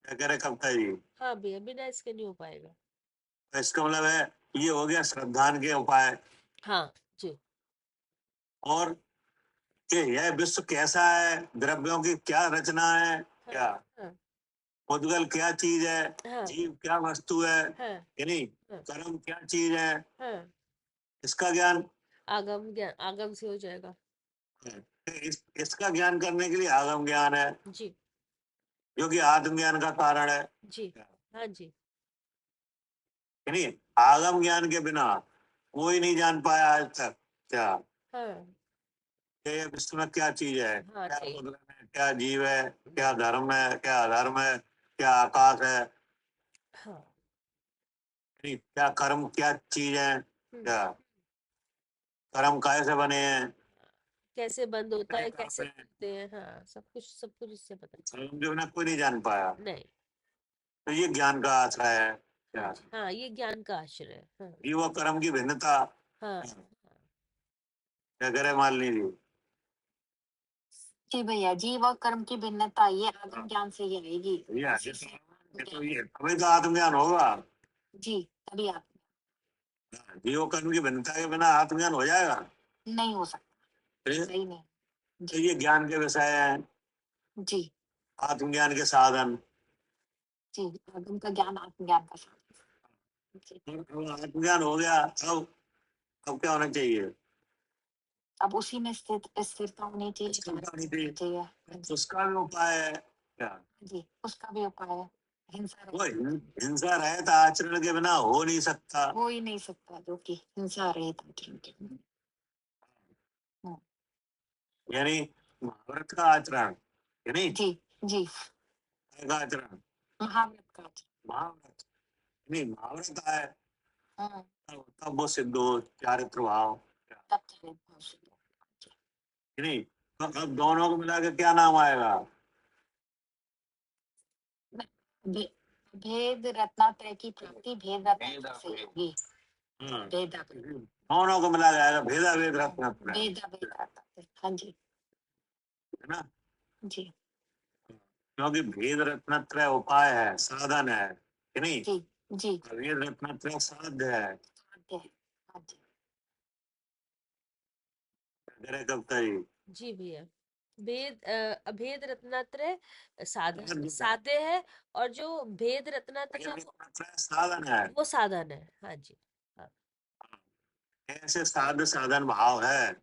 [SPEAKER 1] क्या कह रहे कविता जी?
[SPEAKER 2] हाँ भैया, बिना इसके नहीं हो पाएगा।
[SPEAKER 1] तो इसका मतलब है ये हो गया श्रद्धान के उपाय।
[SPEAKER 2] हाँ जी
[SPEAKER 1] और कि यह विश्व कैसा है, द्रव्यों की क्या रचना है क्या,
[SPEAKER 2] हाँ
[SPEAKER 1] उद्गल क्या चीज है,
[SPEAKER 2] हाँ
[SPEAKER 1] जीव क्या वस्तु है,
[SPEAKER 2] हाँ
[SPEAKER 1] कि नहीं,
[SPEAKER 2] हाँ
[SPEAKER 1] कर्म क्या चीज है,
[SPEAKER 2] हाँ
[SPEAKER 1] इसका ज्ञान।
[SPEAKER 2] आगम ज्ञान आगम से हो जाएगा।
[SPEAKER 1] इसका ज्ञान करने के लिए आगम ज्ञान है,
[SPEAKER 2] जी
[SPEAKER 1] जो कि आत्मज्ञान का कारण है,
[SPEAKER 2] जी हाँ जी
[SPEAKER 1] कि नहीं? आगम ज्ञान के बिना कोई नहीं जान पाया आज तक क्या,
[SPEAKER 2] हाँ
[SPEAKER 1] कि ये विश्व में क्या चीज है,
[SPEAKER 2] हाँ
[SPEAKER 1] क्या
[SPEAKER 2] सही।
[SPEAKER 1] उद्गल है, क्या जीव है, क्या धर्म है, क्या अधर्म है, क्या आकाश है,
[SPEAKER 2] हाँ
[SPEAKER 1] नहीं, क्या कर्म क्या चीज है, क्या कर्म काय से बने हैं,
[SPEAKER 2] कैसे बंद होता है,
[SPEAKER 1] कहाँ
[SPEAKER 2] कैसे
[SPEAKER 1] पे हैं?
[SPEAKER 2] खुलते हैं, हाँ सब कुछ इससे पता
[SPEAKER 1] कर्म जो ना कोई नहीं जान पाया।
[SPEAKER 2] नहीं।
[SPEAKER 1] तो ये ज्ञान का आश्रय है क्या?
[SPEAKER 2] हाँ ये ज्ञान का आश्रय है। हाँ
[SPEAKER 1] जीव और कर्म की भिन्नता।
[SPEAKER 2] हाँ
[SPEAKER 1] क्या करे मालिनी जी?
[SPEAKER 4] जी भैया, जीव और कर्म की भिन्नता ये आगम ज्ञान से ही आएगी।
[SPEAKER 1] भैया
[SPEAKER 4] उसी से
[SPEAKER 1] तो ये तभी तो आत्मज्ञान होगा।
[SPEAKER 4] जी, तभी आप
[SPEAKER 1] जीव कर्म की भिन्नता के बिना आत्मज्ञान हो जाएगा?
[SPEAKER 4] नहीं हो सकता,
[SPEAKER 1] फिर
[SPEAKER 4] सही नहीं।
[SPEAKER 1] तो ये ज्ञान के विषय हैं,
[SPEAKER 4] जी
[SPEAKER 1] आत्मज्ञान के साधन।
[SPEAKER 4] जी, आगम का ज्ञान आत्मज्ञान का साधन। जी,
[SPEAKER 1] अब आत्मज्ञान हो गया, अब क्या होना चाहिए?
[SPEAKER 4] अब उसी में स्थिरता होनी चाहिए,
[SPEAKER 1] स्थिरता होनी
[SPEAKER 4] होनी चाहिए।
[SPEAKER 1] उसका भी उपाय है क्या?
[SPEAKER 4] जी, उसका भी उपाय है, हिंसा
[SPEAKER 1] वो
[SPEAKER 4] रहित।
[SPEAKER 1] हिंसा रहित आचरण के बिना हो नहीं सकता।
[SPEAKER 4] हो ही नहीं सकता जो कि हिंसा रहित आचरण के।
[SPEAKER 1] यानी महाव्रत का आचरण, यानी
[SPEAKER 4] जी जी,
[SPEAKER 1] का आचरण,
[SPEAKER 4] महाव्रत का आचरण।
[SPEAKER 1] महाव्रत नहीं, महाव्रत है
[SPEAKER 4] हाँ,
[SPEAKER 1] तब वो सिद्ध हो चारित्र भाव,
[SPEAKER 4] तब चरित भाव शुद्ध होगा। जी,
[SPEAKER 1] नहीं तो अब दोनों को मिला के क्या नाम आएगा?
[SPEAKER 4] भे- भेद रत्नात्रय की प्राप्ति भेद रत्नात्रय से होगी। भेदा
[SPEAKER 1] दोनों को मिला जाएगा, भेदा भेद रत्न है
[SPEAKER 4] भेदा भेद रत्नात्रय। हाँ जी
[SPEAKER 1] ना,
[SPEAKER 4] जी
[SPEAKER 1] क्योंकि भेद रत्नत्रय उपाय है, साधन है कि नहीं?
[SPEAKER 4] जी जी,
[SPEAKER 1] भेद रत्नत्रय साध्य है।
[SPEAKER 4] साध्य है। हाँ जी
[SPEAKER 1] जरा कविता जी,
[SPEAKER 2] जी भैया, अभेद रत्नात्रय साधन
[SPEAKER 1] साध्य
[SPEAKER 2] साध्य है, और जो भेद रत्नात्रय
[SPEAKER 1] भेद रत्नत्रय साधन है।
[SPEAKER 2] वो साधन है। हाँ जी, हाँ
[SPEAKER 1] ऐसे साध साधन भाव है,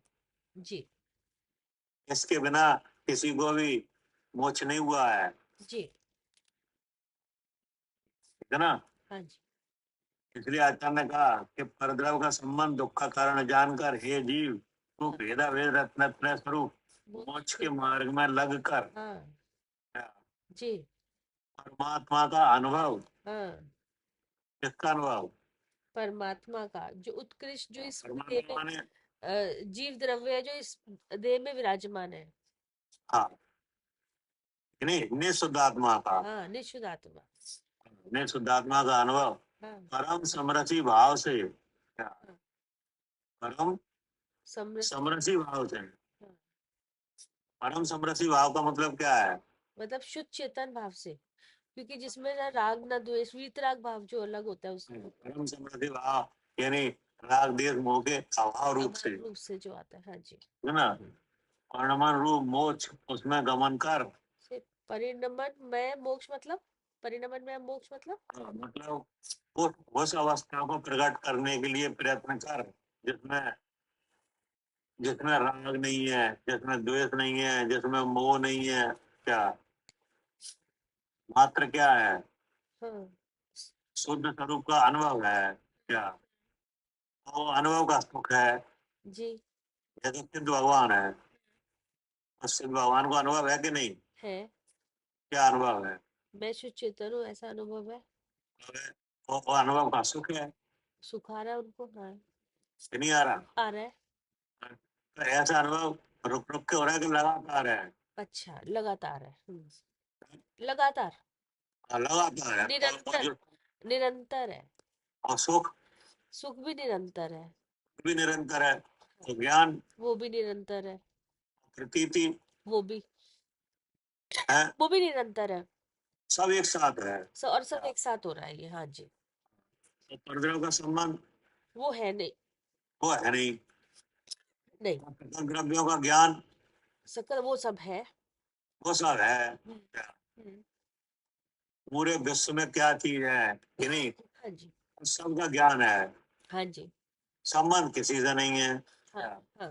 [SPEAKER 2] जी
[SPEAKER 1] इसके बिना किसी को भी मोक्ष नहीं हुआ है,
[SPEAKER 2] जी,
[SPEAKER 1] ठीक है ना?
[SPEAKER 2] हाँ जी,
[SPEAKER 1] इसलिए आचार्य ने कहा कि परद्रव का संबंध दुख का कारण जानकर हे जीव तू भेदा भेद रत्नत्रय स्वरूप मोक्ष के मार्ग में लग कर
[SPEAKER 2] हाँ जी,
[SPEAKER 1] परमात्मा का अनुभव,
[SPEAKER 2] हाँ
[SPEAKER 1] किसका अनुभव?
[SPEAKER 2] परमात्मा का, जो उत्कृष्ट, जो इस देह
[SPEAKER 1] परमात्मा
[SPEAKER 2] में
[SPEAKER 1] ने,
[SPEAKER 2] जीव द्रव्य है, जो इस देह में विराजमान है।
[SPEAKER 1] हाँ नहीं, निशुद्धात्मा का,
[SPEAKER 2] हाँ, निशुद्ध आत्मा।
[SPEAKER 1] निशुद्धात्मा का अनुभव
[SPEAKER 2] हाँ
[SPEAKER 1] परम समरसी भाव से, क्या?
[SPEAKER 2] हाँ,
[SPEAKER 1] परम
[SPEAKER 2] समरस
[SPEAKER 1] समरसी भाव से।
[SPEAKER 2] हाँ,
[SPEAKER 1] परम समरसी भाव का मतलब क्या है?
[SPEAKER 2] मतलब शुद्ध चेतन भाव से, क्योंकि जिसमें ना राग ना द्वेष, वीतराग भाव जो अलग होता है उसमें,
[SPEAKER 1] परम समृद्धि भाव यानी राग देश मोह के अभाव रूप से,
[SPEAKER 2] अभाव रूप से जो आता है। हाँ जी,
[SPEAKER 1] है ना? कर्णमन रूप मोक्ष उसमें गमन कर,
[SPEAKER 2] से परिणमन में मोक्ष मतलब, परिणमन में मोक्ष मतलब,
[SPEAKER 1] मतलब उस अवस्था को प्रकट करने के लिए प्रयत्न कर जिसमें जिसमें राग नहीं है, जिसमें द्वेष नहीं है, जिसमें मोह नहीं है, क्या? मात्र क्या है?
[SPEAKER 2] हाँ
[SPEAKER 1] शुद्ध स्वरूप का अनुभव है, क्या? वो अनुभव का सुख है।
[SPEAKER 2] जी,
[SPEAKER 1] जैसे सिद्ध भगवान है, उस सिद्ध भगवान को अनुभव है कि नहीं?
[SPEAKER 2] है,
[SPEAKER 1] क्या अनुभव है?
[SPEAKER 2] मैं शुद्ध चेतन हूँ, ऐसा अनुभव है।
[SPEAKER 1] वो अनुभव का सुख है
[SPEAKER 2] सुख आ रहा है उनको, हाँ
[SPEAKER 1] कि नहीं आ रहा?
[SPEAKER 2] आ रहा है।
[SPEAKER 1] तो ऐसा अनुभव रुक रुक के हो रहा है कि लगातार है?
[SPEAKER 2] अच्छा, लगातार है। लगातार,
[SPEAKER 1] लगातार है।
[SPEAKER 2] निरंतर, निरंतर है।
[SPEAKER 1] और सुख
[SPEAKER 2] सुख भी निरंतर है,
[SPEAKER 1] भी निरंतर है, तो ज्ञान
[SPEAKER 2] वो भी निरंतर है,
[SPEAKER 1] प्रतीति
[SPEAKER 2] वो भी
[SPEAKER 1] है,
[SPEAKER 2] वो भी निरंतर है।
[SPEAKER 1] सब एक साथ है।
[SPEAKER 2] और सब एक साथ हो रहा है ये। हाँ जी,
[SPEAKER 1] तो परद्रव का संबंध
[SPEAKER 2] वो है नहीं,
[SPEAKER 1] वो है नहीं,
[SPEAKER 2] नहीं,
[SPEAKER 1] सकल द्रव्यों का ज्ञान
[SPEAKER 2] सकल वो सब है।
[SPEAKER 1] वो सब है।
[SPEAKER 2] हम्म,
[SPEAKER 1] पूरे विश्व में क्या चीज है कि नहीं,
[SPEAKER 2] हाँ जी,
[SPEAKER 1] सबका ज्ञान है,
[SPEAKER 2] हाँ जी,
[SPEAKER 1] संबंध किसी से नहीं है।
[SPEAKER 2] हाँ हाँ,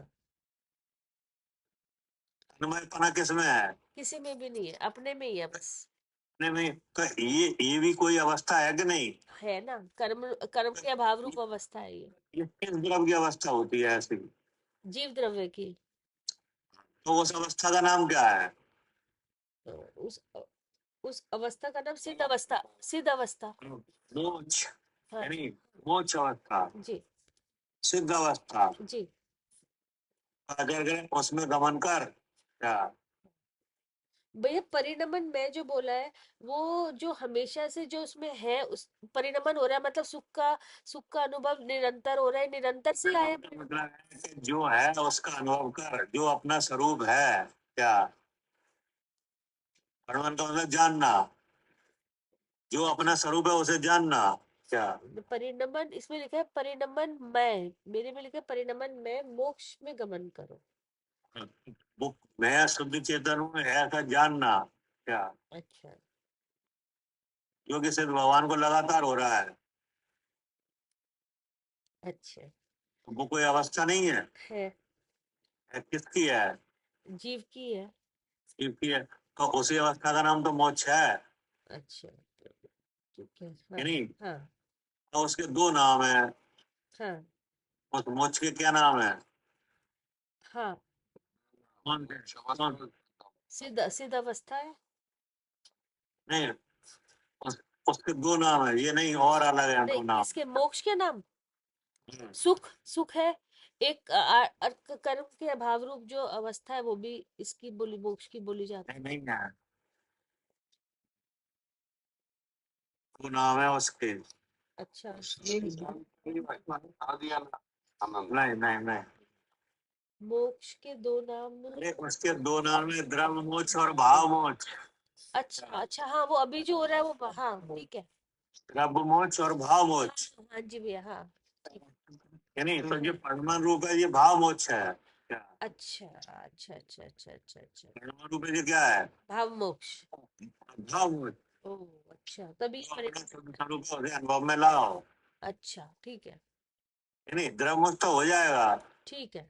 [SPEAKER 1] अन्वयपना किसमें है?
[SPEAKER 2] किसी में भी नहीं है, अपने में ही है बस।
[SPEAKER 1] अपने में। तो ये भी कोई अवस्था है कि नहीं?
[SPEAKER 2] है ना, कर्म, कर्म के अभाव रूप अवस्था है
[SPEAKER 1] ये किस द्रव्य की अवस्था होती है ऐसी?
[SPEAKER 2] जीव द्रव्य की।
[SPEAKER 1] तो उस अवस्था का नाम क्या है?
[SPEAKER 2] तो उस अवस्था का नाम सिद्ध अवस्था, सिद्ध अवस्था।
[SPEAKER 1] मोक्ष,
[SPEAKER 2] हाँ
[SPEAKER 1] यानी मोक्ष अवस्था,
[SPEAKER 2] जी
[SPEAKER 1] सिद्ध अवस्था।
[SPEAKER 2] जी,
[SPEAKER 1] अगर उसमें गमन कर, क्या?
[SPEAKER 2] भैया परिणमन में जो बोला है, वो जो हमेशा से जो उसमें है, उस परिणमन हो रहा है, मतलब सुख का अनुभव निरंतर हो रहा है, निरंतर से आया है
[SPEAKER 1] मतलब है कि जो है उसका अनुभव कर, जो अपना स्वरूप है, क्या? परमान का मतलब जानना, जो अपना स्वरूप है उसे जानना। क्या?
[SPEAKER 2] परिणमन इसमें लिखा है परिणमन मैं, मेरे में लिखा है परिणमन मैं मोक्ष में गमन करो।
[SPEAKER 1] वो मैं शुद्ध चेतन हूँ ऐसा जानना। क्या?
[SPEAKER 2] अच्छा
[SPEAKER 1] जो कि सिर्फ भगवान को लगातार हो रहा है।
[SPEAKER 2] अच्छा
[SPEAKER 1] वो कोई अवस्था नहीं है।
[SPEAKER 2] है,
[SPEAKER 1] किसकी है?
[SPEAKER 2] जीव की है।
[SPEAKER 1] शिव की है। तो उसी अवस्था का नाम तो मोक्ष है।
[SPEAKER 2] अच्छा ठीक है,
[SPEAKER 1] कि
[SPEAKER 2] हाँ
[SPEAKER 1] नहीं?
[SPEAKER 2] हाँ
[SPEAKER 1] तो उसके दो नाम है।
[SPEAKER 2] हाँ
[SPEAKER 1] उस मोक्ष के क्या नाम है?
[SPEAKER 2] हाँ,
[SPEAKER 1] कौन?
[SPEAKER 2] सिद्ध सिद्ध अवस्था है।
[SPEAKER 1] नहीं, उसके दो नाम है, ये नहीं और अलग है दो
[SPEAKER 2] नहीं,
[SPEAKER 1] नाम।
[SPEAKER 2] इसके मोक्ष के नाम
[SPEAKER 1] हम्म,
[SPEAKER 2] सुख, सुख है। एक अर्क कर्म के अभाव रूप जो अवस्था है वो भी इसकी बोली, मोक्ष की बोली जाती है।
[SPEAKER 1] नहीं है, दो नाम है उसके।
[SPEAKER 2] अच्छा
[SPEAKER 1] नहीं नहीं नहीं,
[SPEAKER 2] मोक्ष के दो नाम।
[SPEAKER 1] अरे उसके दो नाम है, द्रव्य मोक्ष और भाव मोक्ष।
[SPEAKER 2] अच्छा अच्छा, हाँ वो अभी जो हो रहा है वो, हाँ ठीक है।
[SPEAKER 1] द्रव्य मोक्ष और भाव
[SPEAKER 2] हाँ
[SPEAKER 1] मोक्ष।
[SPEAKER 2] हाँ जी भैया, हाँ ठीक।
[SPEAKER 1] यानी तो जो परमाणु रूप है ये भाव मोक्ष है। क्या?
[SPEAKER 2] अच्छा अच्छा अच्छा अच्छा अच्छा अच्छा,
[SPEAKER 1] परमाणु रूप है ये क्या है?
[SPEAKER 2] भाव मोक्ष।
[SPEAKER 1] भाव मोक्ष।
[SPEAKER 2] ओ अच्छा, तभी
[SPEAKER 1] तो अपना
[SPEAKER 2] परिणाम।
[SPEAKER 1] शुद्ध स्वरूप को उसे अनुभव में लाओ।
[SPEAKER 2] अच्छा ठीक है
[SPEAKER 1] यानी द्रव्य मोक्ष तो हो जाएगा।
[SPEAKER 2] ठीक है।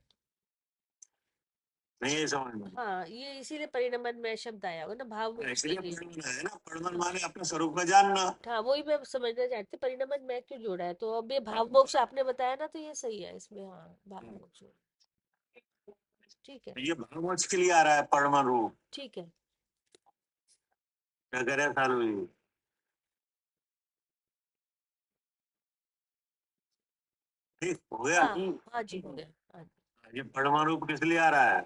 [SPEAKER 1] नहीं ये समझ में?
[SPEAKER 2] हाँ ये इसीलिए परिणमन में शब्द आया होगा ना, भाव मोक्ष के
[SPEAKER 1] इसलिए
[SPEAKER 2] लिए।
[SPEAKER 1] परमन है ना, परमन माने अपने स्वरूप में जानना।
[SPEAKER 2] हाँ वही मैं समझना चाहती थी, परिणमन में क्यों जोड़ा है, तो अब ये भाव मोक्ष आपने बताया ना, तो ये सही है इसमें, हाँ भाव मोक्ष ठीक है
[SPEAKER 1] ये भाव मोक्ष के लिए आ रहा है परमन रूप।
[SPEAKER 2] ठीक है।
[SPEAKER 1] क्या करे सालू जी? ठीक हो गया।
[SPEAKER 2] हाँ हाँ जी हो गया, हाँ जी।
[SPEAKER 1] ये परमन रूप किस लिए आ रहा है?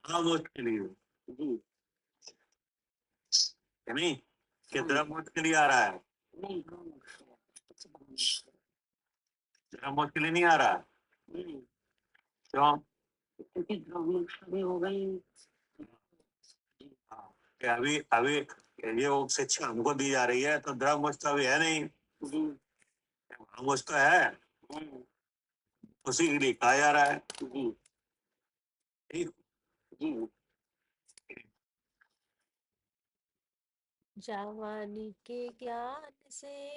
[SPEAKER 1] भाव मोक्ष के लिए। है नहीं? कि द्रव्य मोक्ष के लिए आ रहा है? द्रव्य मोक्ष के लिए नहीं आ रहा। क्यों? हाँ, कि अभी अभी ये वो शिक्षा हमको दी जा रही है तो द्रव्य मोक्ष तो अभी है नहीं। भाव मोक्ष तो है, उसी के लिए कहा जा रहा है। ठीक।
[SPEAKER 2] जवानी के ज्ञान से